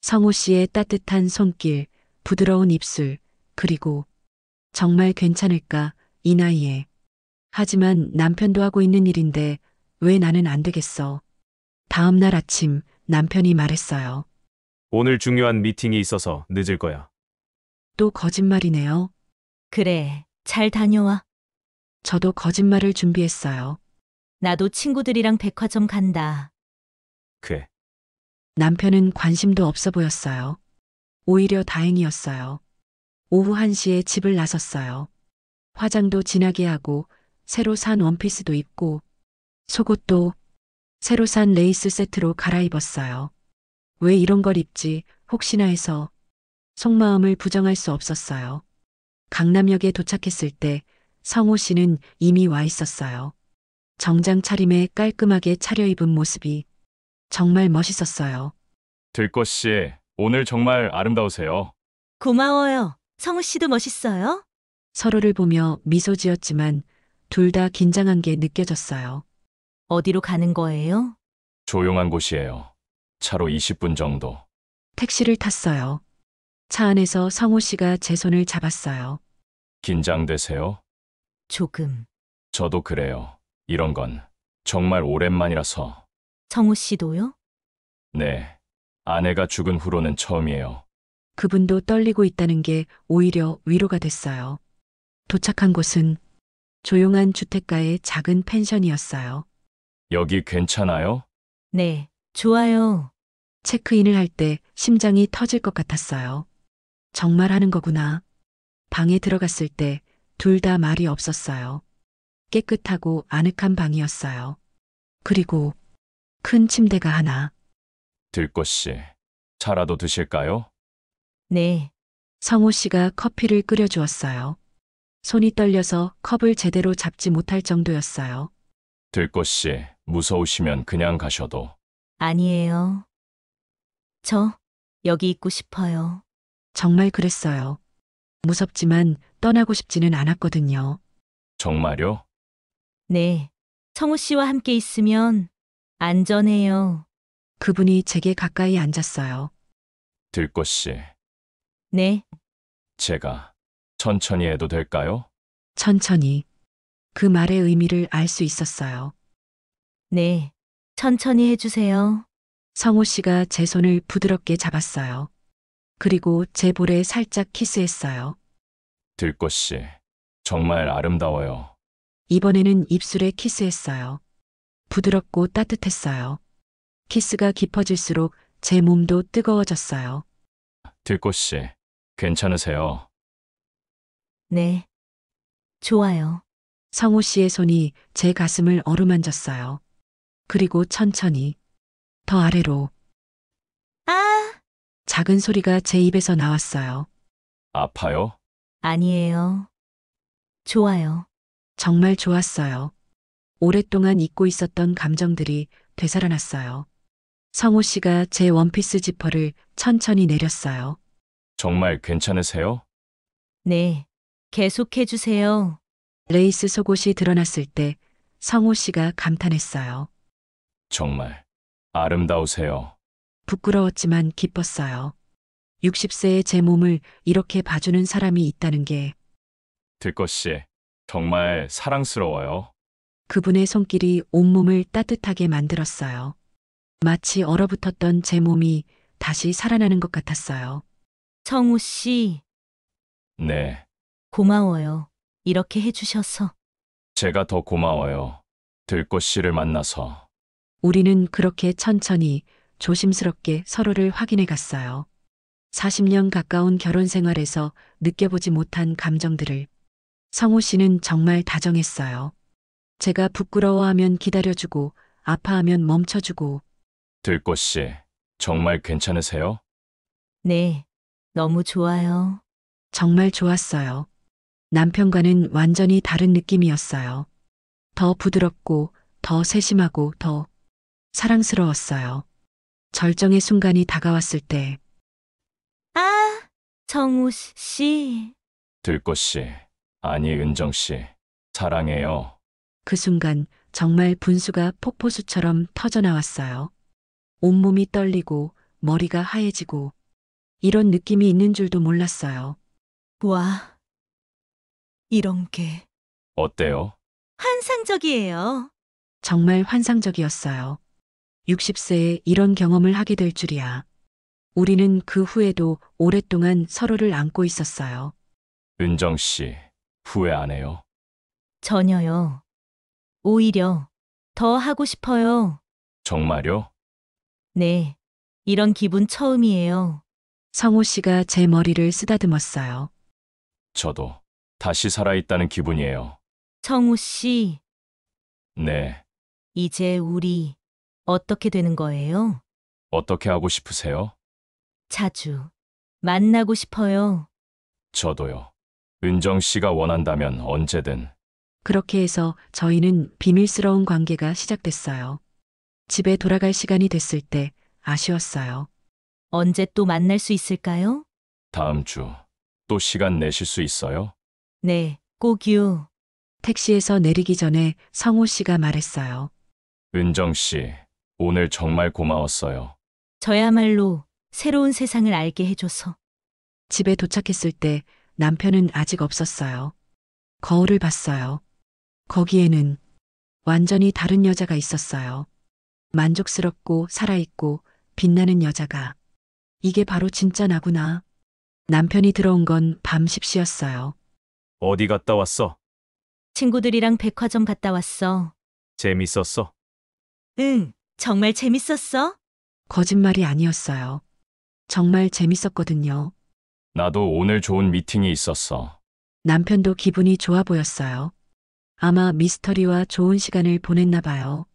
Speaker 1: 성호 씨의 따뜻한 손길, 부드러운 입술, 그리고 정말 괜찮을까, 이 나이에. 하지만 남편도 하고 있는 일인데 왜 나는 안 되겠어. 다음 날 아침 남편이 말했어요.
Speaker 4: 오늘 중요한 미팅이 있어서 늦을 거야.
Speaker 1: 또 거짓말이네요.
Speaker 2: 그래, 잘 다녀와.
Speaker 1: 저도 거짓말을 준비했어요.
Speaker 2: 나도 친구들이랑 백화점 간다.
Speaker 4: 그래.
Speaker 1: 남편은 관심도 없어 보였어요. 오히려 다행이었어요. 오후 1시에 집을 나섰어요. 화장도 진하게 하고 새로 산 원피스도 입고 속옷도 새로 산 레이스 세트로 갈아입었어요. 왜 이런 걸 입지 혹시나 해서 속마음을 부정할 수 없었어요. 강남역에 도착했을 때 성호 씨는 이미 와 있었어요. 정장 차림에 깔끔하게 차려입은 모습이 정말 멋있었어요.
Speaker 3: 들꽃 씨, 오늘 정말 아름다우세요.
Speaker 2: 고마워요. 성우 씨도 멋있어요?
Speaker 1: 서로를 보며 미소 지었지만 둘 다 긴장한 게 느껴졌어요.
Speaker 2: 어디로 가는 거예요?
Speaker 3: 조용한 곳이에요. 차로 20분 정도.
Speaker 1: 택시를 탔어요. 차 안에서 성호 씨가 제 손을 잡았어요.
Speaker 3: 긴장되세요?
Speaker 2: 조금.
Speaker 3: 저도 그래요. 이런 건 정말 오랜만이라서.
Speaker 2: 성우 씨도요?
Speaker 3: 네. 아내가 죽은 후로는 처음이에요.
Speaker 1: 그분도 떨리고 있다는 게 오히려 위로가 됐어요. 도착한 곳은 조용한 주택가의 작은 펜션이었어요.
Speaker 3: 여기 괜찮아요?
Speaker 2: 네, 좋아요.
Speaker 1: 체크인을 할 때 심장이 터질 것 같았어요. 정말 하는 거구나. 방에 들어갔을 때 둘 다 말이 없었어요. 깨끗하고 아늑한 방이었어요. 그리고 큰 침대가 하나.
Speaker 3: 들꽃 씨, 차라도 드실까요?
Speaker 2: 네.
Speaker 1: 성호 씨가 커피를 끓여주었어요. 손이 떨려서 컵을 제대로 잡지 못할 정도였어요.
Speaker 3: 들꽃 씨, 무서우시면 그냥 가셔도.
Speaker 2: 아니에요. 저 여기 있고 싶어요.
Speaker 1: 정말 그랬어요. 무섭지만 떠나고 싶지는 않았거든요.
Speaker 3: 정말요?
Speaker 2: 네. 성우 씨와 함께 있으면 안전해요.
Speaker 1: 그분이 제게 가까이 앉았어요.
Speaker 3: 들꽃 씨,
Speaker 2: 네.
Speaker 3: 제가 천천히 해도 될까요?
Speaker 1: 천천히. 그 말의 의미를 알 수 있었어요.
Speaker 2: 네. 천천히 해주세요.
Speaker 1: 성호 씨가 제 손을 부드럽게 잡았어요. 그리고 제 볼에 살짝 키스했어요.
Speaker 3: 들꽃 씨, 정말 아름다워요.
Speaker 1: 이번에는 입술에 키스했어요. 부드럽고 따뜻했어요. 키스가 깊어질수록 제 몸도 뜨거워졌어요.
Speaker 3: 들꽃 씨, 괜찮으세요?
Speaker 2: 네. 좋아요.
Speaker 1: 성호 씨의 손이 제 가슴을 어루만졌어요. 그리고 천천히 더 아래로
Speaker 2: 아!
Speaker 1: 작은 소리가 제 입에서 나왔어요.
Speaker 3: 아파요?
Speaker 2: 아니에요. 좋아요.
Speaker 1: 정말 좋았어요. 오랫동안 잊고 있었던 감정들이 되살아났어요. 성호 씨가 제 원피스 지퍼를 천천히 내렸어요.
Speaker 3: 정말 괜찮으세요?
Speaker 2: 네. 계속해주세요.
Speaker 1: 레이스 속옷이 드러났을 때 성호 씨가 감탄했어요.
Speaker 3: 정말 아름다우세요.
Speaker 1: 부끄러웠지만 기뻤어요. 60세의 제 몸을 이렇게 봐주는 사람이 있다는 게
Speaker 3: 들꽃 씨, 정말 사랑스러워요.
Speaker 1: 그분의 손길이 온몸을 따뜻하게 만들었어요. 마치 얼어붙었던 제 몸이 다시 살아나는 것 같았어요.
Speaker 2: 성우 씨,
Speaker 3: 네,
Speaker 2: 고마워요. 이렇게 해주셔서.
Speaker 3: 제가 더 고마워요. 들꽃 씨를 만나서.
Speaker 1: 우리는 그렇게 천천히 조심스럽게 서로를 확인해 갔어요. 40년 가까운 결혼 생활에서 느껴보지 못한 감정들을. 성호 씨는 정말 다정했어요. 제가 부끄러워하면 기다려주고 아파하면 멈춰주고
Speaker 3: 들꽃 씨, 정말 괜찮으세요?
Speaker 2: 네. 너무 좋아요.
Speaker 1: 정말 좋았어요. 남편과는 완전히 다른 느낌이었어요. 더 부드럽고 더 세심하고 더 사랑스러웠어요. 절정의 순간이 다가왔을 때
Speaker 2: 아! 성우 씨.
Speaker 3: 들꽃 씨, 아니 은정 씨, 사랑해요.
Speaker 1: 그 순간 정말 분수가 폭포수처럼 터져나왔어요. 온몸이 떨리고 머리가 하얘지고 이런 느낌이 있는 줄도 몰랐어요.
Speaker 2: 와. 이런 게
Speaker 3: 어때요?
Speaker 2: 환상적이에요.
Speaker 1: 정말 환상적이었어요. 60세에 이런 경험을 하게 될 줄이야. 우리는 그 후에도 오랫동안 서로를 안고 있었어요.
Speaker 3: 은정 씨, 후회 안 해요?
Speaker 2: 전혀요. 오히려 더 하고 싶어요.
Speaker 3: 정말요?
Speaker 2: 네. 이런 기분 처음이에요.
Speaker 1: 성호 씨가 제 머리를 쓰다듬었어요.
Speaker 3: 저도 다시 살아있다는 기분이에요.
Speaker 2: 성우 씨,
Speaker 3: 네,
Speaker 2: 이제 우리 어떻게 되는 거예요?
Speaker 3: 어떻게 하고 싶으세요?
Speaker 2: 자주 만나고 싶어요.
Speaker 3: 저도요. 은정 씨가 원한다면 언제든.
Speaker 1: 그렇게 해서 저희는 비밀스러운 관계가 시작됐어요. 집에 돌아갈 시간이 됐을 때 아쉬웠어요.
Speaker 2: 언제 또 만날 수 있을까요?
Speaker 3: 다음 주 또 시간 내실 수 있어요?
Speaker 2: 네, 꼭요.
Speaker 1: 택시에서 내리기 전에 성호 씨가 말했어요.
Speaker 3: 은정 씨, 오늘 정말 고마웠어요.
Speaker 2: 저야말로 새로운 세상을 알게 해줘서.
Speaker 1: 집에 도착했을 때 남편은 아직 없었어요. 거울을 봤어요. 거기에는 완전히 다른 여자가 있었어요. 만족스럽고 살아있고 빛나는 여자가. 이게 바로 진짜 나구나. 남편이 들어온 건 밤 10시였어요.
Speaker 4: 어디 갔다 왔어?
Speaker 2: 친구들이랑 백화점 갔다 왔어.
Speaker 4: 재밌었어?
Speaker 2: 응, 정말 재밌었어?
Speaker 1: 거짓말이 아니었어요. 정말 재밌었거든요.
Speaker 3: 나도 오늘 좋은 미팅이 있었어.
Speaker 1: 남편도 기분이 좋아 보였어요. 아마 미스터리와 좋은 시간을 보냈나 봐요.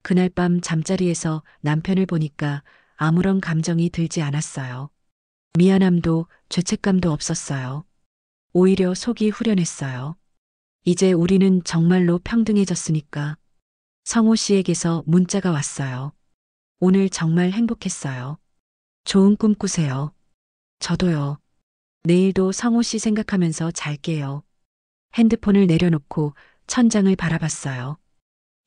Speaker 1: 그날 밤 잠자리에서 남편을 보니까 아무런 감정이 들지 않았어요. 미안함도 죄책감도 없었어요. 오히려 속이 후련했어요. 이제 우리는 정말로 평등해졌으니까. 성호 씨에게서 문자가 왔어요. 오늘 정말 행복했어요. 좋은 꿈 꾸세요. 저도요. 내일도 성호 씨 생각하면서 잘게요. 핸드폰을 내려놓고 천장을 바라봤어요.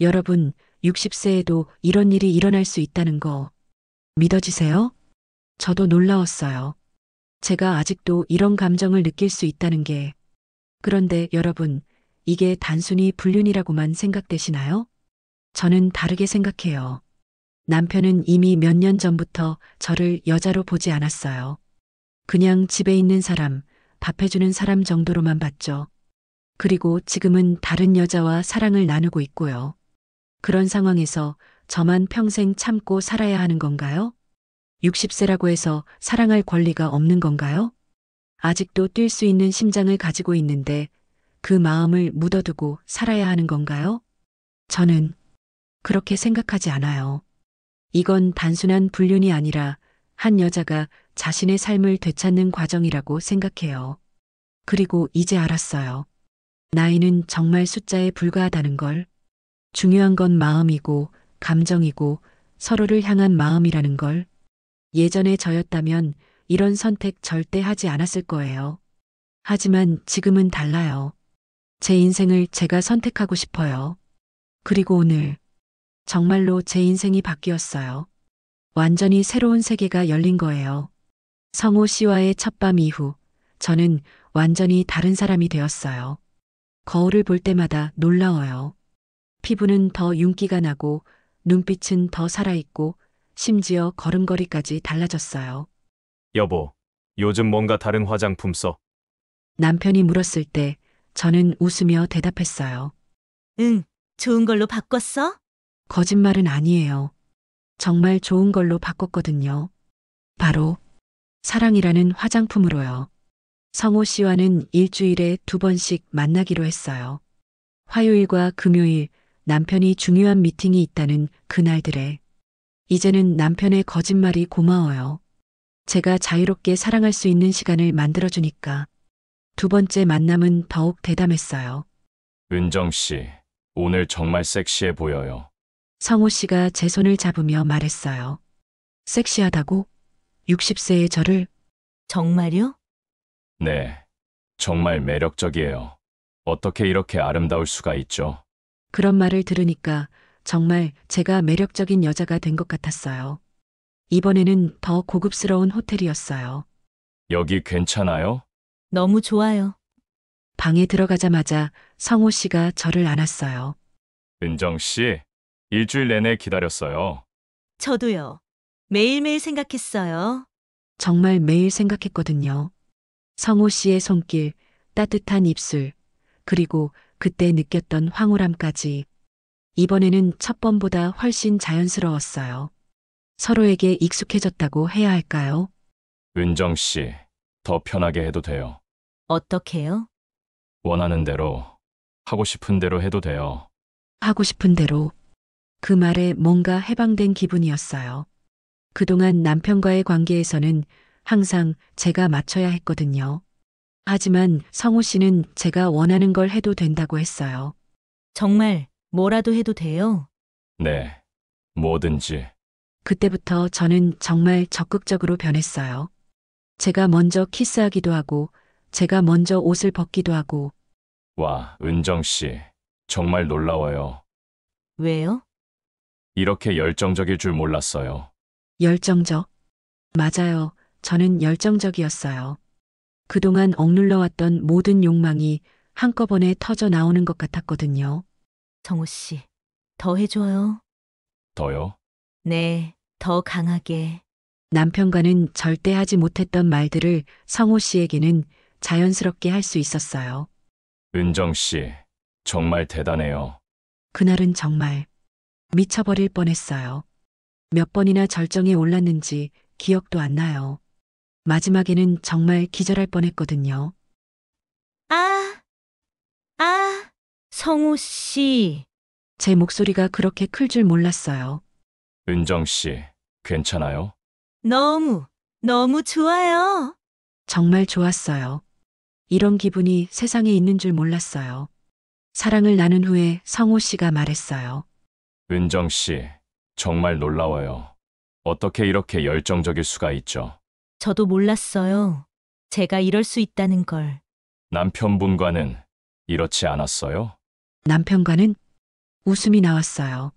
Speaker 1: 여러분, 60세에도 이런 일이 일어날 수 있다는 거 믿어지세요? 저도 놀라웠어요. 제가 아직도 이런 감정을 느낄 수 있다는 게. 그런데 여러분, 이게 단순히 불륜이라고만 생각되시나요? 저는 다르게 생각해요. 남편은 이미 몇 년 전부터 저를 여자로 보지 않았어요. 그냥 집에 있는 사람, 밥 해주는 사람 정도로만 봤죠. 그리고 지금은 다른 여자와 사랑을 나누고 있고요. 그런 상황에서 저만 평생 참고 살아야 하는 건가요? 60세라고 해서 사랑할 권리가 없는 건가요? 아직도 뛸 수 있는 심장을 가지고 있는데 그 마음을 묻어두고 살아야 하는 건가요? 저는 그렇게 생각하지 않아요. 이건 단순한 불륜이 아니라 한 여자가 자신의 삶을 되찾는 과정이라고 생각해요. 그리고 이제 알았어요. 나이는 정말 숫자에 불과하다는 걸. 중요한 건 마음이고 감정이고 서로를 향한 마음이라는 걸. 예전에 저였다면 이런 선택 절대 하지 않았을 거예요. 하지만 지금은 달라요. 제 인생을 제가 선택하고 싶어요. 그리고 오늘 정말로 제 인생이 바뀌었어요. 완전히 새로운 세계가 열린 거예요. 성호 씨와의 첫밤 이후 저는 완전히 다른 사람이 되었어요. 거울을 볼 때마다 놀라워요. 피부는 더 윤기가 나고 눈빛은 더 살아있고 심지어 걸음걸이까지 달라졌어요.
Speaker 4: 여보, 요즘 뭔가 다른 화장품 써?
Speaker 1: 남편이 물었을 때 저는 웃으며 대답했어요.
Speaker 2: 응, 좋은 걸로 바꿨어?
Speaker 1: 거짓말은 아니에요. 정말 좋은 걸로 바꿨거든요. 바로 사랑이라는 화장품으로요. 성호 씨와는 일주일에 2번씩 만나기로 했어요. 화요일과 금요일 남편이 중요한 미팅이 있다는 그날들에. 이제는 남편의 거짓말이 고마워요. 제가 자유롭게 사랑할 수 있는 시간을 만들어주니까. 2번째 만남은 더욱 대담했어요.
Speaker 3: 은정 씨, 오늘 정말 섹시해 보여요.
Speaker 1: 성호 씨가 제 손을 잡으며 말했어요. 섹시하다고? 60세의 저를?
Speaker 2: 정말요?
Speaker 3: 네, 정말 매력적이에요. 어떻게 이렇게 아름다울 수가 있죠?
Speaker 1: 그런 말을 들으니까 정말 제가 매력적인 여자가 된 것 같았어요. 이번에는 더 고급스러운 호텔이었어요.
Speaker 3: 여기 괜찮아요?
Speaker 2: 너무 좋아요.
Speaker 1: 방에 들어가자마자 성호 씨가 저를 안았어요.
Speaker 3: 은정 씨, 일주일 내내 기다렸어요.
Speaker 2: 저도요. 매일매일 생각했어요.
Speaker 1: 정말 매일 생각했거든요. 성호 씨의 손길, 따뜻한 입술, 그리고 그때 느꼈던 황홀함까지. 이번에는 첫 번보다 훨씬 자연스러웠어요. 서로에게 익숙해졌다고 해야 할까요?
Speaker 3: 은정 씨, 더 편하게 해도 돼요.
Speaker 2: 어떻게요?
Speaker 3: 원하는 대로, 하고 싶은 대로 해도 돼요.
Speaker 1: 하고 싶은 대로. 그 말에 뭔가 해방된 기분이었어요. 그동안 남편과의 관계에서는 항상 제가 맞춰야 했거든요. 하지만 성호 씨는 제가 원하는 걸 해도 된다고 했어요.
Speaker 2: 정말 뭐라도 해도 돼요?
Speaker 3: 네, 뭐든지.
Speaker 1: 그때부터 저는 정말 적극적으로 변했어요. 제가 먼저 키스하기도 하고, 제가 먼저 옷을 벗기도 하고,
Speaker 3: 와, 은정 씨, 정말 놀라워요.
Speaker 2: 왜요?
Speaker 3: 이렇게 열정적일 줄 몰랐어요.
Speaker 1: 열정적. 맞아요. 저는 열정적이었어요. 그동안 억눌러왔던 모든 욕망이 한꺼번에 터져 나오는 것 같았거든요.
Speaker 2: 정호 씨, 더 해줘요.
Speaker 3: 더요?
Speaker 2: 네, 더 강하게.
Speaker 1: 남편과는 절대 하지 못했던 말들을 성호 씨에게는 자연스럽게 할 수 있었어요.
Speaker 3: 은정 씨, 정말 대단해요.
Speaker 1: 그날은 정말 미쳐버릴 뻔했어요. 몇 번이나 절정에 올랐는지 기억도 안 나요. 마지막에는 정말 기절할 뻔했거든요.
Speaker 2: 아, 성호 씨.
Speaker 1: 제 목소리가 그렇게 클 줄 몰랐어요.
Speaker 3: 은정 씨, 괜찮아요?
Speaker 2: 너무, 너무 좋아요.
Speaker 1: 정말 좋았어요. 이런 기분이 세상에 있는 줄 몰랐어요. 사랑을 나눈 후에 성호 씨가 말했어요.
Speaker 3: 은정 씨, 정말 놀라워요. 어떻게 이렇게 열정적일 수가 있죠?
Speaker 2: 저도 몰랐어요. 제가 이럴 수 있다는 걸.
Speaker 3: 남편분과는 이렇지 않았어요?
Speaker 1: 남편과는 웃음이 나왔어요.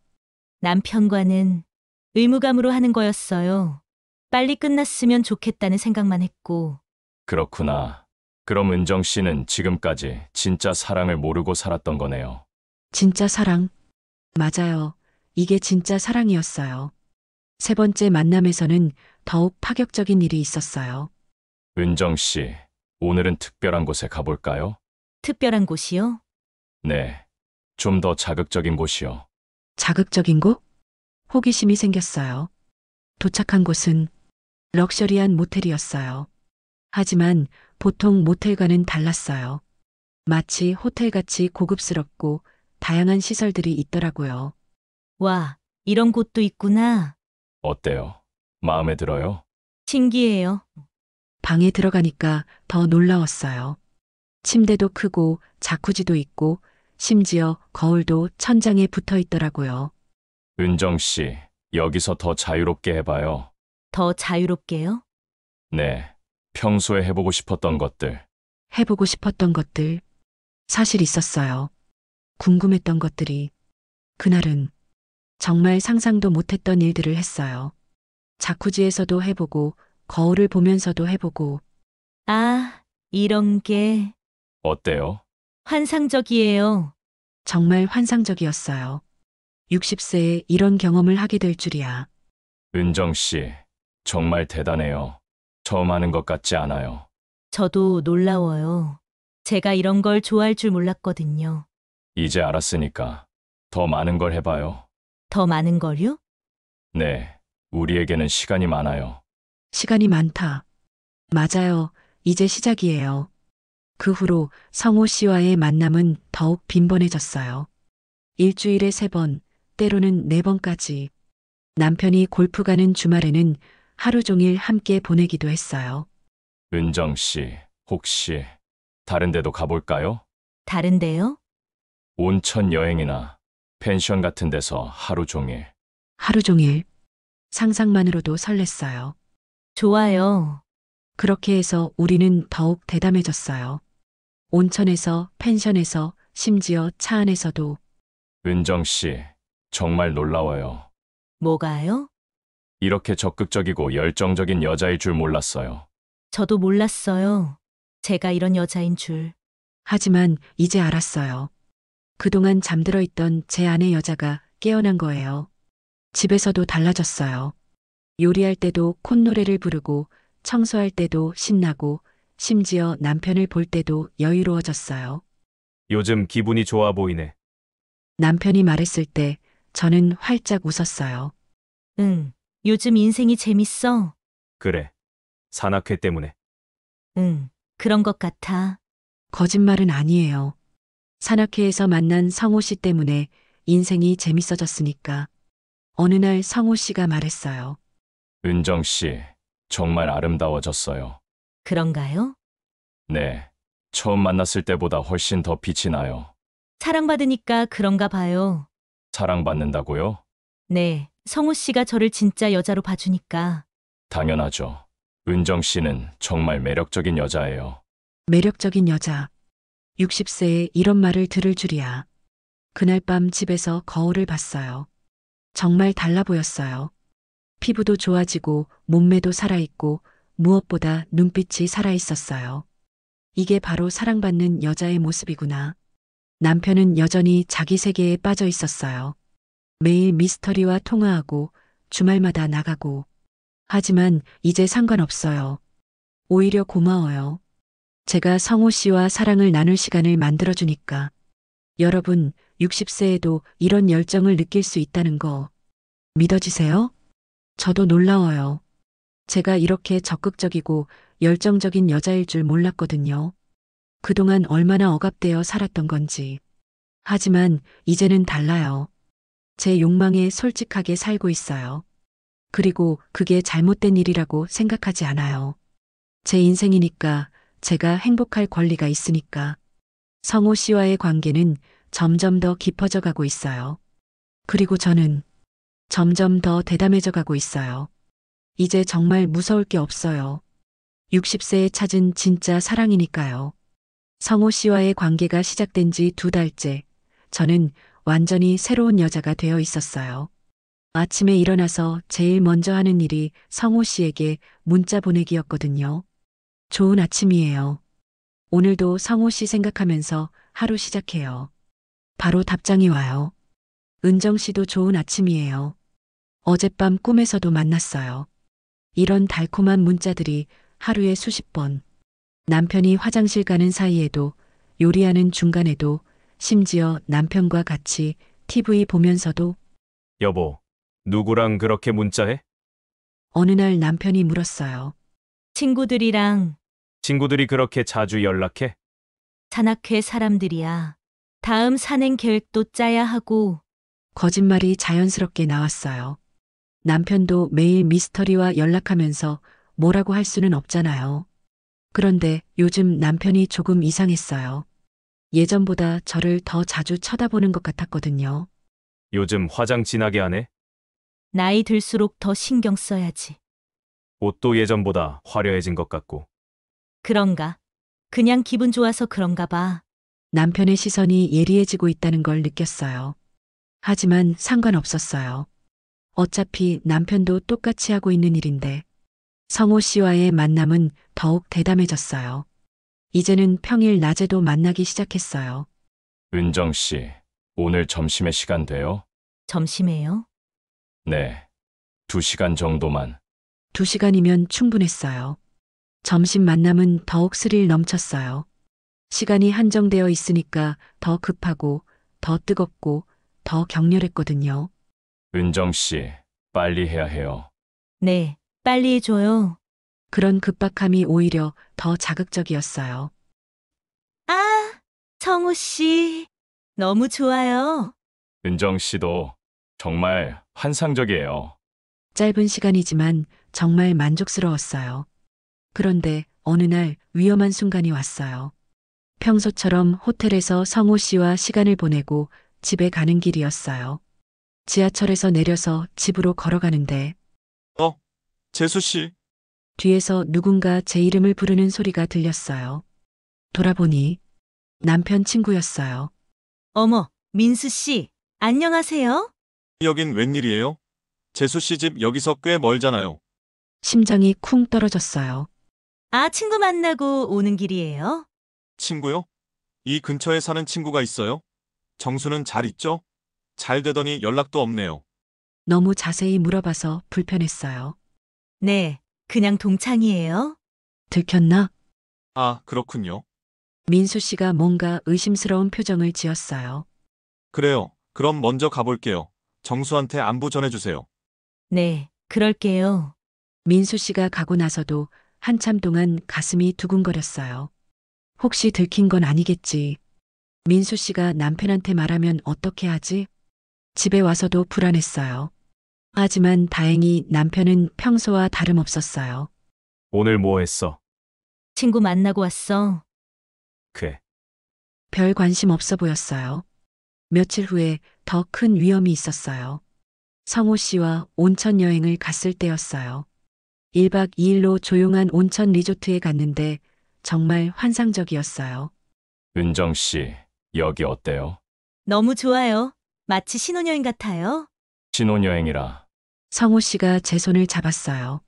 Speaker 2: 남편과는 의무감으로 하는 거였어요. 빨리 끝났으면 좋겠다는 생각만 했고.
Speaker 3: 그렇구나. 그럼 은정 씨는 지금까지 진짜 사랑을 모르고 살았던 거네요.
Speaker 1: 진짜 사랑. 맞아요. 이게 진짜 사랑이었어요. 세 번째 만남에서는 더욱 파격적인 일이 있었어요.
Speaker 3: 은정 씨, 오늘은 특별한 곳에 가볼까요?
Speaker 2: 특별한 곳이요?
Speaker 3: 네. 좀 더 자극적인 곳이요.
Speaker 1: 자극적인 곳? 호기심이 생겼어요. 도착한 곳은 럭셔리한 모텔이었어요. 하지만 보통 모텔과는 달랐어요. 마치 호텔같이 고급스럽고 다양한 시설들이 있더라고요.
Speaker 2: 와, 이런 곳도 있구나.
Speaker 3: 어때요? 마음에 들어요?
Speaker 2: 신기해요.
Speaker 1: 방에 들어가니까 더 놀라웠어요. 침대도 크고 자쿠지도 있고 심지어 거울도 천장에 붙어 있더라고요.
Speaker 3: 은정 씨, 여기서 더 자유롭게 해봐요.
Speaker 2: 더 자유롭게요?
Speaker 3: 네. 평소에 해보고 싶었던 것들.
Speaker 1: 해보고 싶었던 것들. 사실 있었어요. 궁금했던 것들이. 그날은 정말 상상도 못했던 일들을 했어요. 자쿠지에서도 해보고 거울을 보면서도 해보고
Speaker 2: 아, 이런 게
Speaker 3: 어때요?
Speaker 2: 환상적이에요.
Speaker 1: 정말 환상적이었어요. 60세에 이런 경험을 하게 될 줄이야.
Speaker 3: 은정 씨, 정말 대단해요. 처음 하는 것 같지 않아요.
Speaker 2: 저도 놀라워요. 제가 이런 걸 좋아할 줄 몰랐거든요.
Speaker 3: 이제 알았으니까 더 많은 걸 해봐요.
Speaker 2: 더 많은 걸요?
Speaker 3: 네. 우리에게는 시간이 많아요.
Speaker 1: 시간이 많다. 맞아요. 이제 시작이에요. 그 후로 성호 씨와의 만남은 더욱 빈번해졌어요. 일주일에 3번, 때로는 4번까지. 남편이 골프 가는 주말에는 하루 종일 함께 보내기도 했어요.
Speaker 3: 은정 씨, 혹시 다른 데도 가볼까요?
Speaker 2: 다른데요?
Speaker 3: 온천 여행이나 펜션 같은 데서 하루 종일.
Speaker 1: 하루 종일. 상상만으로도 설렜어요.
Speaker 2: 좋아요.
Speaker 1: 그렇게 해서 우리는 더욱 대담해졌어요. 온천에서, 펜션에서, 심지어 차 안에서도.
Speaker 3: 은정 씨, 정말 놀라워요.
Speaker 2: 뭐가요?
Speaker 3: 이렇게 적극적이고 열정적인 여자일 줄 몰랐어요.
Speaker 2: 저도 몰랐어요. 제가 이런 여자인 줄.
Speaker 1: 하지만 이제 알았어요. 그동안 잠들어 있던 제 아내 여자가 깨어난 거예요. 집에서도 달라졌어요. 요리할 때도 콧노래를 부르고 청소할 때도 신나고 심지어 남편을 볼 때도 여유로워졌어요.
Speaker 4: 요즘 기분이 좋아 보이네.
Speaker 1: 남편이 말했을 때 저는 활짝 웃었어요.
Speaker 2: 응. 요즘 인생이 재밌어.
Speaker 4: 그래. 산악회 때문에.
Speaker 2: 응. 그런 것 같아.
Speaker 1: 거짓말은 아니에요. 산악회에서 만난 성호 씨 때문에 인생이 재밌어졌으니까. 어느 날 성호 씨가 말했어요.
Speaker 3: 은정 씨, 정말 아름다워졌어요.
Speaker 2: 그런가요?
Speaker 3: 네. 처음 만났을 때보다 훨씬 더 빛이 나요.
Speaker 2: 사랑받으니까 그런가 봐요.
Speaker 3: 사랑받는다고요?
Speaker 2: 네. 성우 씨가 저를 진짜 여자로 봐주니까.
Speaker 3: 당연하죠. 은정 씨는 정말 매력적인 여자예요.
Speaker 1: 매력적인 여자. 60세에 이런 말을 들을 줄이야. 그날 밤 집에서 거울을 봤어요. 정말 달라 보였어요. 피부도 좋아지고 몸매도 살아있고 무엇보다 눈빛이 살아있었어요. 이게 바로 사랑받는 여자의 모습이구나. 남편은 여전히 자기 세계에 빠져 있었어요. 매일 미스터리와 통화하고 주말마다 나가고. 하지만 이제 상관없어요. 오히려 고마워요. 제가 성호 씨와 사랑을 나눌 시간을 만들어주니까. 여러분, 60세에도 이런 열정을 느낄 수 있다는 거 믿어지세요? 저도 놀라워요. 제가 이렇게 적극적이고 열정적인 여자일 줄 몰랐거든요. 그동안 얼마나 억압되어 살았던 건지. 하지만 이제는 달라요. 제 욕망에 솔직하게 살고 있어요. 그리고 그게 잘못된 일이라고 생각하지 않아요. 제 인생이니까 제가 행복할 권리가 있으니까. 성호 씨와의 관계는 점점 더 깊어져 가고 있어요. 그리고 저는 점점 더 대담해져 가고 있어요. 이제 정말 무서울 게 없어요. 60세에 찾은 진짜 사랑이니까요. 성호 씨와의 관계가 시작된 지 2달째, 저는 완전히 새로운 여자가 되어 있었어요. 아침에 일어나서 제일 먼저 하는 일이 성호 씨에게 문자 보내기였거든요. 좋은 아침이에요. 오늘도 성호 씨 생각하면서 하루 시작해요. 바로 답장이 와요. 은정 씨도 좋은 아침이에요. 어젯밤 꿈에서도 만났어요. 이런 달콤한 문자들이 하루에 수십 번. 남편이 화장실 가는 사이에도, 요리하는 중간에도, 심지어 남편과 같이 TV 보면서도.
Speaker 4: 여보, 누구랑 그렇게 문자해?
Speaker 1: 어느 날 남편이 물었어요.
Speaker 2: 친구들이랑
Speaker 4: 친구들이 그렇게 자주 연락해?
Speaker 2: 산악회 사람들이야. 다음 산행 계획도 짜야 하고.
Speaker 1: 거짓말이 자연스럽게 나왔어요. 남편도 매일 미스터리와 연락하면서 뭐라고 할 수는 없잖아요. 그런데 요즘 남편이 조금 이상했어요. 예전보다 저를 더 자주 쳐다보는 것 같았거든요.
Speaker 4: 요즘 화장 진하게 하네?
Speaker 2: 나이 들수록 더 신경 써야지.
Speaker 4: 옷도 예전보다 화려해진 것 같고.
Speaker 2: 그런가? 그냥 기분 좋아서 그런가 봐.
Speaker 1: 남편의 시선이 예리해지고 있다는 걸 느꼈어요. 하지만 상관없었어요. 어차피 남편도 똑같이 하고 있는 일인데. 성호 씨와의 만남은 더욱 대담해졌어요. 이제는 평일 낮에도 만나기 시작했어요.
Speaker 3: 은정 씨, 오늘 점심에 시간 돼요?
Speaker 2: 점심에요?
Speaker 3: 네. 2시간 정도만.
Speaker 1: 2시간이면 충분했어요. 점심 만남은 더욱 스릴 넘쳤어요. 시간이 한정되어 있으니까 더 급하고, 더 뜨겁고, 더 격렬했거든요.
Speaker 3: 은정 씨, 빨리 해야 해요.
Speaker 2: 네, 빨리 해줘요.
Speaker 1: 그런 급박함이 오히려 더 자극적이었어요.
Speaker 2: 아, 성우 씨. 너무 좋아요.
Speaker 3: 은정 씨도 정말 환상적이에요.
Speaker 1: 짧은 시간이지만 정말 만족스러웠어요. 그런데 어느 날 위험한 순간이 왔어요. 평소처럼 호텔에서 성호 씨와 시간을 보내고 집에 가는 길이었어요. 지하철에서 내려서 집으로 걸어가는데
Speaker 9: 재수 씨,
Speaker 1: 뒤에서 누군가 제 이름을 부르는 소리가 들렸어요. 돌아보니 남편 친구였어요.
Speaker 2: 어머, 민수 씨. 안녕하세요.
Speaker 9: 여긴 웬일이에요? 재수 씨 집 여기서 꽤 멀잖아요.
Speaker 1: 심장이 쿵 떨어졌어요.
Speaker 2: 아, 친구 만나고 오는 길이에요?
Speaker 9: 친구요? 이 근처에 사는 친구가 있어요? 정수는 잘 있죠? 잘 되더니 연락도 없네요.
Speaker 1: 너무 자세히 물어봐서 불편했어요.
Speaker 2: 네, 그냥 동창이에요.
Speaker 1: 들켰나?
Speaker 9: 아, 그렇군요.
Speaker 1: 민수 씨가 뭔가 의심스러운 표정을 지었어요.
Speaker 9: 그래요. 그럼 먼저 가볼게요. 정수한테 안부 전해주세요.
Speaker 2: 네, 그럴게요.
Speaker 1: 민수 씨가 가고 나서도 한참 동안 가슴이 두근거렸어요. 혹시 들킨 건 아니겠지. 민수 씨가 남편한테 말하면 어떻게 하지? 집에 와서도 불안했어요. 하지만 다행히 남편은 평소와 다름없었어요.
Speaker 4: 오늘 뭐 했어?
Speaker 2: 친구 만나고 왔어.
Speaker 4: 그래.
Speaker 1: 별 관심 없어 보였어요. 며칠 후에 더 큰 위험이 있었어요. 성호 씨와 온천 여행을 갔을 때였어요. 1박 2일로 조용한 온천 리조트에 갔는데 정말 환상적이었어요.
Speaker 3: 은정 씨, 여기 어때요?
Speaker 2: 너무 좋아요. 마치 신혼여행 같아요.
Speaker 3: 신혼여행이라.
Speaker 1: 성호 씨가 제 손을 잡았어요.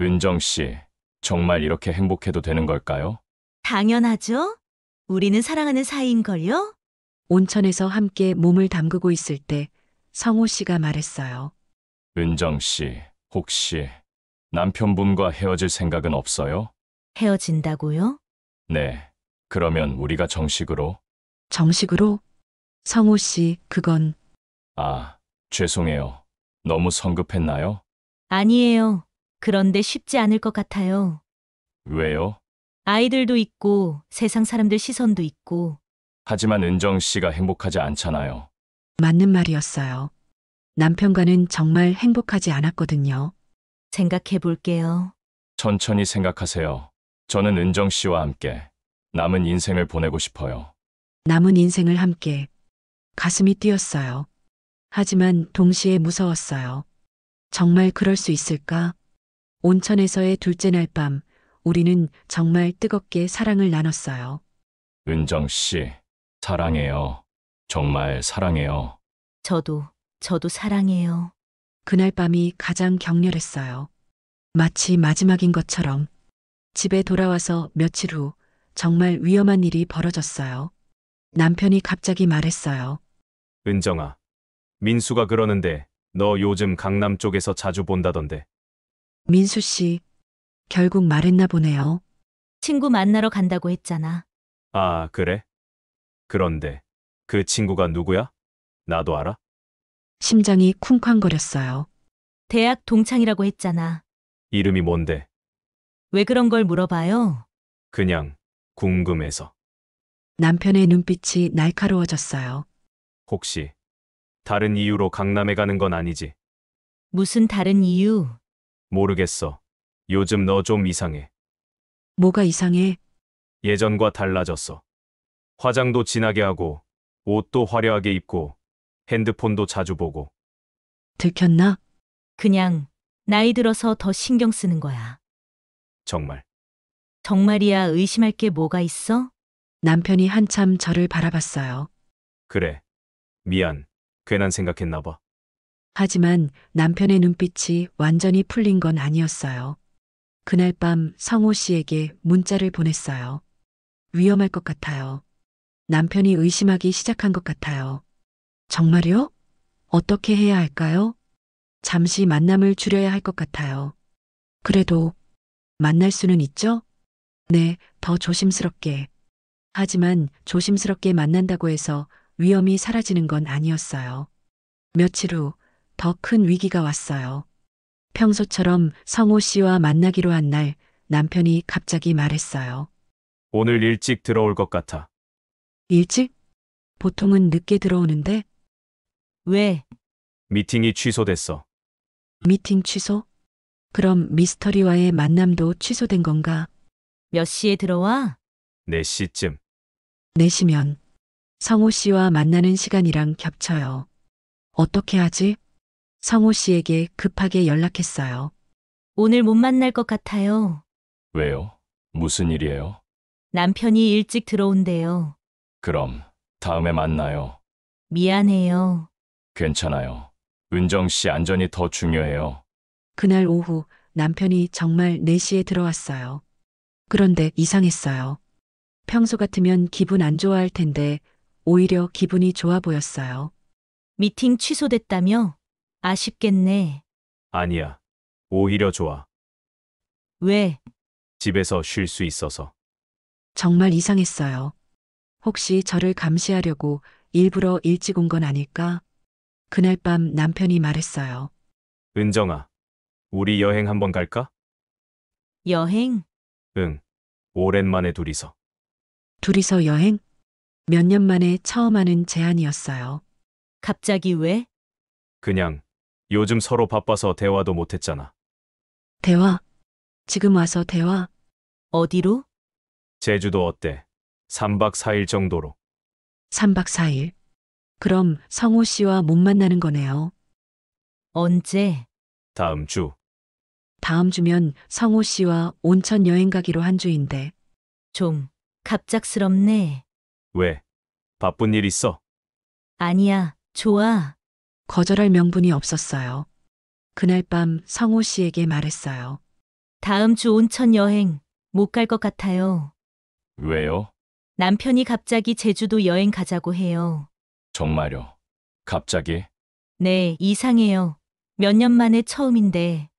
Speaker 3: 은정 씨, 정말 이렇게 행복해도 되는 걸까요?
Speaker 2: 당연하죠. 우리는 사랑하는 사이인걸요?
Speaker 1: 온천에서 함께 몸을 담그고 있을 때 성호 씨가 말했어요.
Speaker 3: 은정 씨, 혹시 남편분과 헤어질 생각은 없어요?
Speaker 2: 헤어진다고요?
Speaker 3: 네. 그러면 우리가 정식으로.
Speaker 1: 정식으로? 성호 씨, 그건
Speaker 3: 아, 죄송해요. 너무 성급했나요?
Speaker 2: 아니에요. 그런데 쉽지 않을 것 같아요.
Speaker 3: 왜요?
Speaker 2: 아이들도 있고 세상 사람들 시선도 있고.
Speaker 3: 하지만 은정 씨가 행복하지 않잖아요.
Speaker 1: 맞는 말이었어요. 남편과는 정말 행복하지 않았거든요.
Speaker 2: 생각해 볼게요.
Speaker 3: 천천히 생각하세요. 저는 은정 씨와 함께 남은 인생을 보내고 싶어요.
Speaker 1: 남은 인생을 함께. 가슴이 뛰었어요. 하지만 동시에 무서웠어요. 정말 그럴 수 있을까? 온천에서의 둘째 날 밤, 우리는 정말 뜨겁게 사랑을 나눴어요.
Speaker 3: 은정 씨, 사랑해요. 정말 사랑해요.
Speaker 2: 저도 사랑해요.
Speaker 1: 그날 밤이 가장 격렬했어요. 마치 마지막인 것처럼. 집에 돌아와서 며칠 후 정말 위험한 일이 벌어졌어요. 남편이 갑자기 말했어요.
Speaker 4: 은정아, 민수가 그러는데 너 요즘 강남 쪽에서 자주 본다던데.
Speaker 1: 민수 씨, 결국 말했나 보네요.
Speaker 2: 친구 만나러 간다고 했잖아.
Speaker 4: 아, 그래? 그런데 그 친구가 누구야? 나도 알아?
Speaker 1: 심장이 쿵쾅거렸어요.
Speaker 2: 대학 동창이라고 했잖아.
Speaker 4: 이름이 뭔데?
Speaker 2: 왜 그런 걸 물어봐요?
Speaker 4: 그냥 궁금해서.
Speaker 1: 남편의 눈빛이 날카로워졌어요.
Speaker 4: 혹시 다른 이유로 강남에 가는 건 아니지?
Speaker 2: 무슨 다른 이유?
Speaker 4: 모르겠어. 요즘 너 좀 이상해.
Speaker 1: 뭐가 이상해?
Speaker 4: 예전과 달라졌어. 화장도 진하게 하고, 옷도 화려하게 입고, 핸드폰도 자주 보고.
Speaker 1: 들켰나?
Speaker 2: 그냥 나이 들어서 더 신경 쓰는 거야.
Speaker 4: 정말.
Speaker 2: 정말이야. 의심할 게 뭐가 있어?
Speaker 1: 남편이 한참 저를 바라봤어요.
Speaker 4: 그래. 미안. 괜한 생각했나 봐.
Speaker 1: 하지만 남편의 눈빛이 완전히 풀린 건 아니었어요. 그날 밤 성호 씨에게 문자를 보냈어요. 위험할 것 같아요. 남편이 의심하기 시작한 것 같아요. 정말요? 어떻게 해야 할까요? 잠시 만남을 줄여야 할 것 같아요. 그래도 만날 수는 있죠? 네, 더 조심스럽게. 하지만 조심스럽게 만난다고 해서 위험이 사라지는 건 아니었어요. 며칠 후 더 큰 위기가 왔어요. 평소처럼 성호 씨와 만나기로 한 날 남편이 갑자기 말했어요.
Speaker 4: 오늘 일찍 들어올 것 같아.
Speaker 1: 일찍? 보통은 늦게 들어오는데
Speaker 2: 왜?
Speaker 4: 미팅이 취소됐어.
Speaker 1: 미팅 취소? 그럼 미스터리와의 만남도 취소된 건가?
Speaker 2: 몇 시에 들어와?
Speaker 4: 4시쯤.
Speaker 1: 4시면 성호 씨와 만나는 시간이랑 겹쳐요. 어떻게 하지? 성호 씨에게 급하게 연락했어요.
Speaker 2: 오늘 못 만날 것 같아요.
Speaker 3: 왜요? 무슨 일이에요?
Speaker 2: 남편이 일찍 들어온대요.
Speaker 3: 그럼 다음에 만나요.
Speaker 2: 미안해요.
Speaker 3: 괜찮아요. 은정 씨 안전이 더 중요해요.
Speaker 1: 그날 오후 남편이 정말 4시에 들어왔어요. 그런데 이상했어요. 평소 같으면 기분 안 좋아할 텐데 오히려 기분이 좋아 보였어요.
Speaker 2: 미팅 취소됐다며? 아쉽겠네.
Speaker 4: 아니야. 오히려 좋아.
Speaker 2: 왜?
Speaker 4: 집에서 쉴 수 있어서.
Speaker 1: 정말 이상했어요. 혹시 저를 감시하려고 일부러 일찍 온 건 아닐까? 그날 밤 남편이 말했어요.
Speaker 4: 은정아, 우리 여행 한번 갈까?
Speaker 2: 여행?
Speaker 4: 응. 오랜만에 둘이서.
Speaker 1: 둘이서 여행? 몇 년 만에 처음 하는 제안이었어요.
Speaker 2: 갑자기 왜?
Speaker 4: 그냥 요즘 서로 바빠서 대화도 못했잖아.
Speaker 1: 대화? 지금 와서 대화?
Speaker 2: 어디로?
Speaker 4: 제주도 어때? 3박 4일 정도로.
Speaker 1: 3박 4일. 그럼 성호 씨와 못 만나는 거네요.
Speaker 2: 언제?
Speaker 4: 다음 주.
Speaker 1: 다음 주면 성호 씨와 온천 여행 가기로 한 주인데
Speaker 2: 좀 갑작스럽네.
Speaker 4: 왜? 바쁜 일 있어?
Speaker 2: 아니야, 좋아.
Speaker 1: 거절할 명분이 없었어요. 그날 밤 성호 씨에게 말했어요.
Speaker 2: 다음 주 온천 여행 못 갈 것 같아요.
Speaker 3: 왜요?
Speaker 2: 남편이 갑자기 제주도 여행 가자고 해요.
Speaker 3: 정말요? 갑자기?
Speaker 2: 네, 이상해요. 몇 년 만에 처음인데.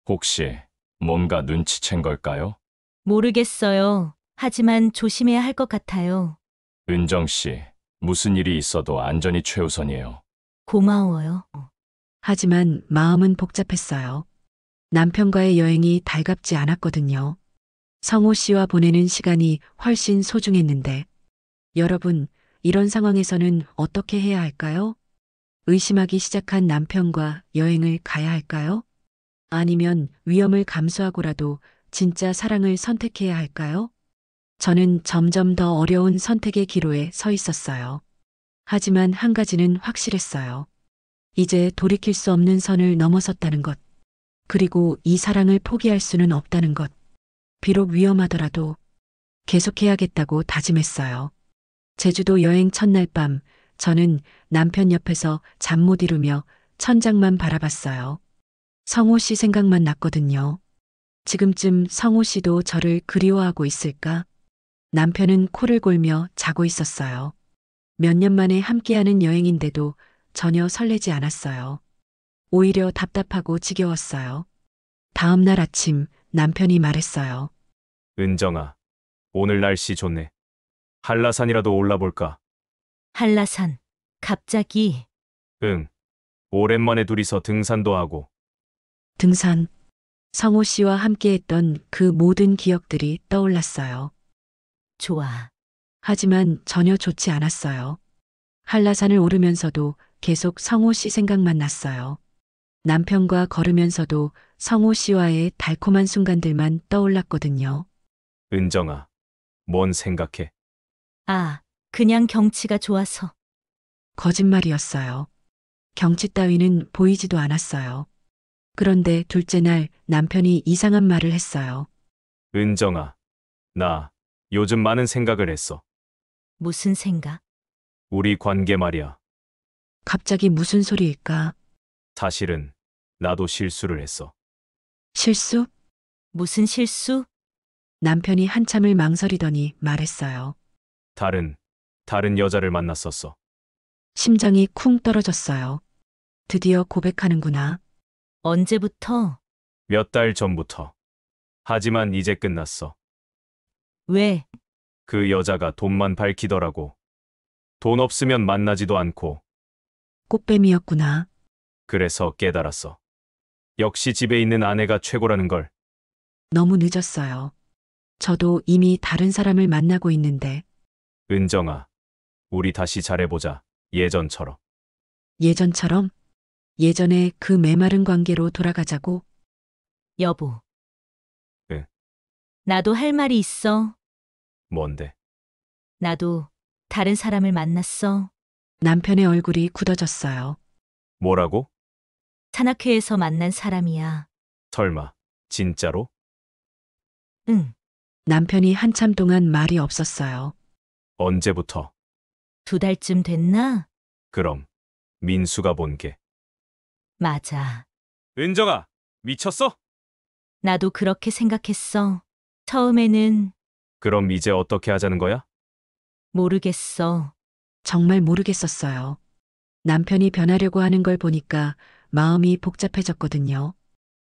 Speaker 3: 혹시 뭔가 눈치챈 걸까요?
Speaker 2: 모르겠어요. 하지만 조심해야 할 것 같아요.
Speaker 3: 은정 씨, 무슨 일이 있어도 안전이 최우선이에요.
Speaker 2: 고마워요.
Speaker 1: 하지만 마음은 복잡했어요. 남편과의 여행이 달갑지 않았거든요. 성호 씨와 보내는 시간이 훨씬 소중했는데. 여러분, 이런 상황에서는 어떻게 해야 할까요? 의심하기 시작한 남편과 여행을 가야 할까요? 아니면 위험을 감수하고라도 진짜 사랑을 선택해야 할까요? 저는 점점 더 어려운 선택의 기로에 서 있었어요. 하지만 한 가지는 확실했어요. 이제 돌이킬 수 없는 선을 넘어섰다는 것. 그리고 이 사랑을 포기할 수는 없다는 것. 비록 위험하더라도 계속해야겠다고 다짐했어요. 제주도 여행 첫날 밤, 저는 남편 옆에서 잠 못 이루며 천장만 바라봤어요. 성호 씨 생각만 났거든요. 지금쯤 성호 씨도 저를 그리워하고 있을까? 남편은 코를 골며 자고 있었어요. 몇 년 만에 함께하는 여행인데도 전혀 설레지 않았어요. 오히려 답답하고 지겨웠어요. 다음 날 아침 남편이 말했어요.
Speaker 4: 은정아, 오늘 날씨 좋네. 한라산이라도 올라볼까?
Speaker 2: 한라산. 갑자기.
Speaker 4: 응. 오랜만에 둘이서 등산도 하고.
Speaker 1: 등산. 성호 씨와 함께했던 그 모든 기억들이 떠올랐어요.
Speaker 2: 좋아.
Speaker 1: 하지만 전혀 좋지 않았어요. 한라산을 오르면서도 계속 성호 씨 생각만 났어요. 남편과 걸으면서도 성호 씨와의 달콤한 순간들만 떠올랐거든요.
Speaker 4: 은정아, 뭔 생각해?
Speaker 2: 아, 그냥 경치가 좋아서.
Speaker 1: 거짓말이었어요. 경치 따위는 보이지도 않았어요. 그런데 둘째 날 남편이 이상한 말을 했어요.
Speaker 4: 은정아, 나 요즘 많은 생각을 했어.
Speaker 2: 무슨 생각?
Speaker 4: 우리 관계 말이야.
Speaker 1: 갑자기 무슨 소리일까?
Speaker 4: 사실은 나도 실수를 했어.
Speaker 1: 실수?
Speaker 2: 무슨 실수?
Speaker 1: 남편이 한참을 망설이더니 말했어요.
Speaker 4: 다른 여자를 만났었어.
Speaker 1: 심장이 쿵 떨어졌어요. 드디어 고백하는구나.
Speaker 2: 언제부터?
Speaker 4: 몇 달 전부터. 하지만 이제 끝났어.
Speaker 2: 왜?
Speaker 4: 그 여자가 돈만 밝히더라고. 돈 없으면 만나지도 않고.
Speaker 1: 꽃뱀이었구나.
Speaker 4: 그래서 깨달았어. 역시 집에 있는 아내가 최고라는 걸.
Speaker 1: 너무 늦었어요. 저도 이미 다른 사람을 만나고 있는데
Speaker 4: 은정아, 우리 다시 잘해보자. 예전처럼.
Speaker 1: 예전처럼? 예전에 그 메마른 관계로 돌아가자고?
Speaker 2: 여보.
Speaker 4: 응.
Speaker 2: 나도 할 말이 있어.
Speaker 4: 뭔데?
Speaker 2: 나도 다른 사람을 만났어.
Speaker 1: 남편의 얼굴이 굳어졌어요.
Speaker 4: 뭐라고?
Speaker 2: 산악회에서 만난 사람이야.
Speaker 4: 설마, 진짜로?
Speaker 2: 응.
Speaker 1: 남편이 한참 동안 말이 없었어요.
Speaker 4: 언제부터?
Speaker 2: 2달쯤 됐나?
Speaker 4: 그럼, 민수가 본 게.
Speaker 2: 맞아.
Speaker 4: 은정아, 미쳤어?
Speaker 2: 나도 그렇게 생각했어. 처음에는
Speaker 4: 그럼 이제 어떻게 하자는 거야?
Speaker 2: 모르겠어.
Speaker 1: 정말 모르겠었어요. 남편이 변하려고 하는 걸 보니까 마음이 복잡해졌거든요.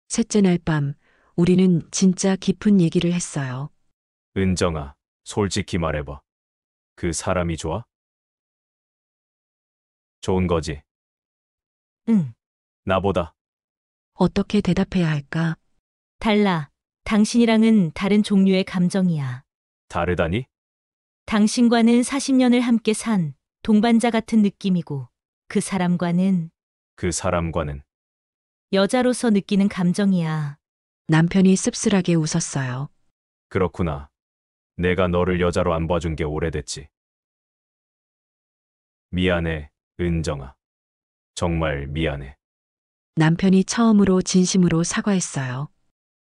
Speaker 1: 셋째 날 밤, 우리는 진짜 깊은 얘기를 했어요.
Speaker 4: 은정아, 솔직히 말해봐. 그 사람이 좋아? 좋은 거지.
Speaker 2: 응.
Speaker 4: 나보다.
Speaker 1: 어떻게 대답해야 할까?
Speaker 2: 달라. 당신이랑은 다른 종류의 감정이야.
Speaker 4: 다르다니?
Speaker 2: 당신과는 40년을 함께 산 동반자 같은 느낌이고 그 사람과는
Speaker 4: 그 사람과는.
Speaker 2: 여자로서 느끼는 감정이야.
Speaker 1: 남편이 씁쓸하게 웃었어요.
Speaker 4: 그렇구나. 내가 너를 여자로 안 봐준 게 오래됐지. 미안해, 은정아. 정말 미안해.
Speaker 1: 남편이 처음으로 진심으로 사과했어요.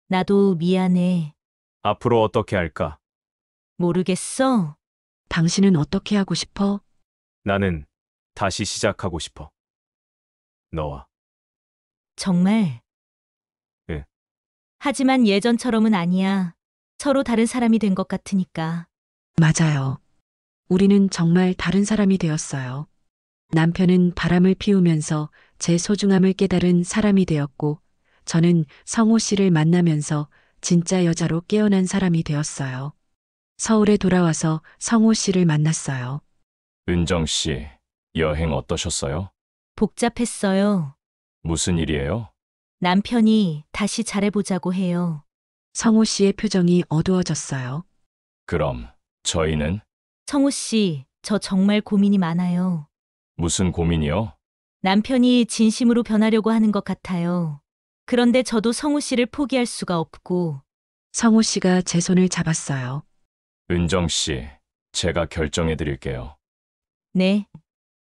Speaker 2: 나도 미안해.
Speaker 4: 앞으로 어떻게 할까?
Speaker 2: 모르겠어.
Speaker 1: 당신은 어떻게 하고 싶어?
Speaker 4: 나는 다시 시작하고 싶어. 너와.
Speaker 2: 정말?
Speaker 4: 응.
Speaker 2: 하지만 예전처럼은 아니야. 서로 다른 사람이 된 것 같으니까.
Speaker 1: 맞아요. 우리는 정말 다른 사람이 되었어요. 남편은 바람을 피우면서 제 소중함을 깨달은 사람이 되었고, 저는 성호 씨를 만나면서 진짜 여자로 깨어난 사람이 되었어요. 서울에 돌아와서 성호 씨를 만났어요.
Speaker 3: 은정 씨, 여행 어떠셨어요?
Speaker 2: 복잡했어요.
Speaker 3: 무슨 일이에요?
Speaker 2: 남편이 다시 잘해보자고 해요.
Speaker 1: 성호 씨의 표정이 어두워졌어요.
Speaker 3: 그럼 저희는
Speaker 2: 성우 씨, 저 정말 고민이 많아요.
Speaker 3: 무슨 고민이요?
Speaker 2: 남편이 진심으로 변하려고 하는 것 같아요. 그런데 저도 성우 씨를 포기할 수가 없고,
Speaker 1: 성우 씨가 제 손을 잡았어요.
Speaker 3: 은정 씨, 제가 결정해 드릴게요.
Speaker 2: 네,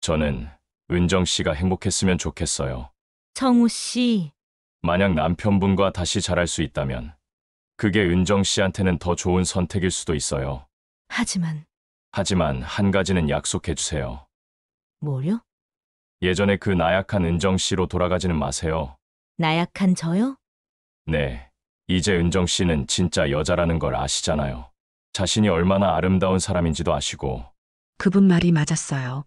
Speaker 3: 저는 은정 씨가 행복했으면 좋겠어요.
Speaker 2: 성우 씨,
Speaker 3: 만약 남편분과 다시 잘할 수 있다면 그게 은정 씨한테는 더 좋은 선택일 수도 있어요. 하지만 한 가지는 약속해 주세요.
Speaker 2: 뭐요?
Speaker 3: 예전에 그 나약한 은정 씨로 돌아가지는 마세요.
Speaker 2: 나약한 저요?
Speaker 3: 네, 이제 은정 씨는 진짜 여자라는 걸 아시잖아요. 자신이 얼마나 아름다운 사람인지도 아시고.
Speaker 1: 그분 말이 맞았어요.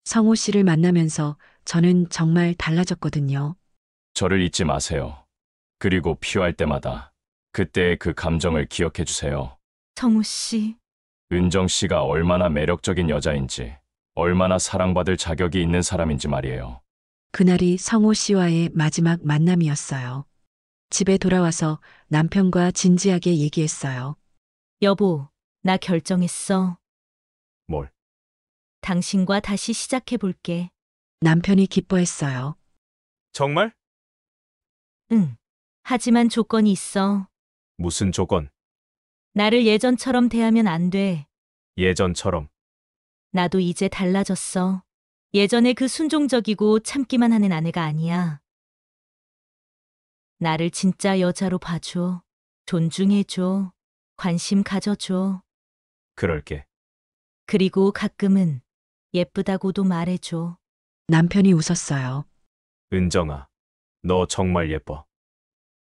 Speaker 1: 성우 씨를 만나면서 저는 정말 달라졌거든요.
Speaker 3: 저를 잊지 마세요. 그리고 필요할 때마다 그때의 그 감정을 기억해 주세요.
Speaker 2: 성우 씨,
Speaker 3: 은정 씨가 얼마나 매력적인 여자인지, 얼마나 사랑받을 자격이 있는 사람인지 말이에요.
Speaker 1: 그날이 성우 씨와의 마지막 만남이었어요. 집에 돌아와서 남편과 진지하게 얘기했어요.
Speaker 2: 여보, 나 결정했어.
Speaker 4: 뭘?
Speaker 2: 당신과 다시 시작해 볼게.
Speaker 1: 남편이 기뻐했어요.
Speaker 4: 정말?
Speaker 2: 응. 하지만 조건이 있어.
Speaker 4: 무슨 조건?
Speaker 2: 나를 예전처럼 대하면 안 돼.
Speaker 4: 예전처럼.
Speaker 2: 나도 이제 달라졌어. 예전에 그 순종적이고 참기만 하는 아내가 아니야. 나를 진짜 여자로 봐줘. 존중해줘. 관심 가져줘.
Speaker 4: 그럴게.
Speaker 2: 그리고 가끔은 예쁘다고도 말해줘.
Speaker 1: 남편이 웃었어요.
Speaker 4: 은정아, 너 정말 예뻐.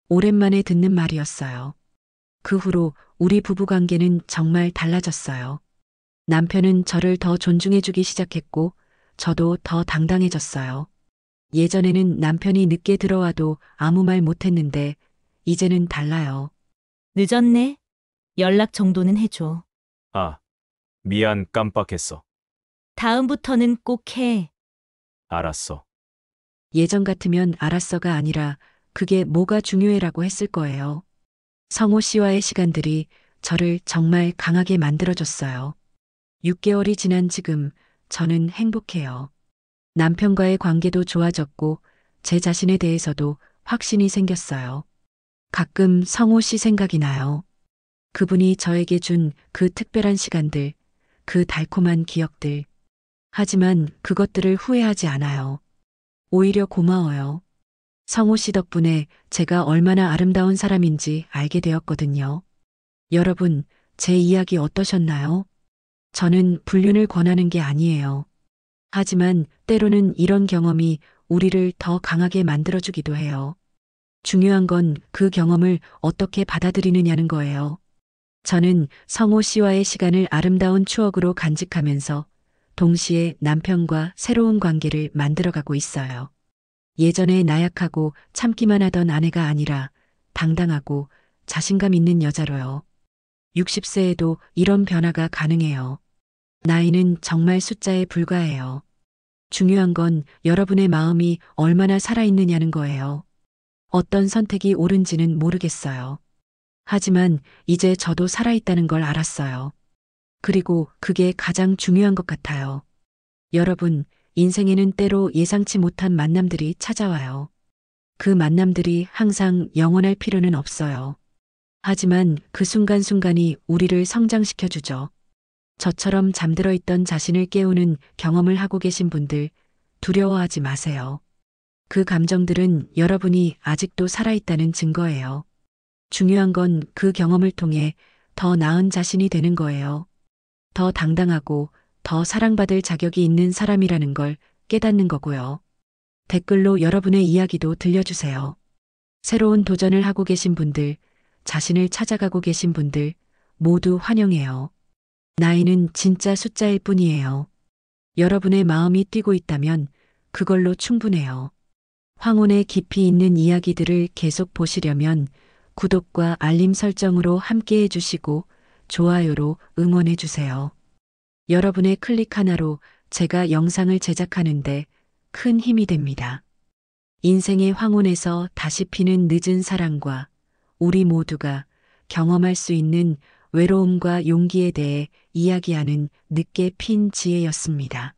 Speaker 1: 오랜만에 듣는 말이었어요. 그 후로 우리 부부 관계는 정말 달라졌어요. 남편은 저를 더 존중해주기 시작했고, 저도 더 당당해졌어요. 예전에는 남편이 늦게 들어와도 아무 말 못했는데, 이제는 달라요.
Speaker 2: 늦었네. 연락 정도는 해줘.
Speaker 4: 아, 미안, 깜빡했어.
Speaker 2: 다음부터는 꼭 해.
Speaker 4: 알았어.
Speaker 1: 예전 같으면 알았어가 아니라 그게 뭐가 중요해라고 했을 거예요. 성호 씨와의 시간들이 저를 정말 강하게 만들어줬어요. 6개월이 지난 지금 저는 행복해요. 남편과의 관계도 좋아졌고 제 자신에 대해서도 확신이 생겼어요. 가끔 성호 씨 생각이 나요. 그분이 저에게 준 그 특별한 시간들, 그 달콤한 기억들. 하지만 그것들을 후회하지 않아요. 오히려 고마워요. 성호 씨 덕분에 제가 얼마나 아름다운 사람인지 알게 되었거든요. 여러분, 제 이야기 어떠셨나요? 저는 불륜을 권하는 게 아니에요. 하지만 때로는 이런 경험이 우리를 더 강하게 만들어주기도 해요. 중요한 건 그 경험을 어떻게 받아들이느냐는 거예요. 저는 성호 씨와의 시간을 아름다운 추억으로 간직하면서 동시에 남편과 새로운 관계를 만들어가고 있어요. 예전에 나약하고 참기만 하던 아내가 아니라 당당하고 자신감 있는 여자로요. 60세에도 이런 변화가 가능해요. 나이는 정말 숫자에 불과해요. 중요한 건 여러분의 마음이 얼마나 살아있느냐는 거예요. 어떤 선택이 옳은지는 모르겠어요. 하지만 이제 저도 살아있다는 걸 알았어요. 그리고 그게 가장 중요한 것 같아요. 여러분, 인생에는 때로 예상치 못한 만남들이 찾아와요. 그 만남들이 항상 영원할 필요는 없어요. 하지만 그 순간순간이 우리를 성장시켜주죠. 저처럼 잠들어 있던 자신을 깨우는 경험을 하고 계신 분들, 두려워하지 마세요. 그 감정들은 여러분이 아직도 살아있다는 증거예요. 중요한 건 그 경험을 통해 더 나은 자신이 되는 거예요. 더 당당하고 더 사랑받을 자격이 있는 사람이라는 걸 깨닫는 거고요. 댓글로 여러분의 이야기도 들려주세요. 새로운 도전을 하고 계신 분들, 자신을 찾아가고 계신 분들 모두 환영해요. 나이는 진짜 숫자일 뿐이에요. 여러분의 마음이 뛰고 있다면 그걸로 충분해요. 황혼의 깊이 있는 이야기들을 계속 보시려면 구독과 알림 설정으로 함께 해주시고 좋아요로 응원해주세요. 여러분의 클릭 하나로 제가 영상을 제작하는데 큰 힘이 됩니다. 인생의 황혼에서 다시 피는 늦은 사랑과 우리 모두가 경험할 수 있는 외로움과 용기에 대해 이야기하는 늦게 핀 지혜였습니다.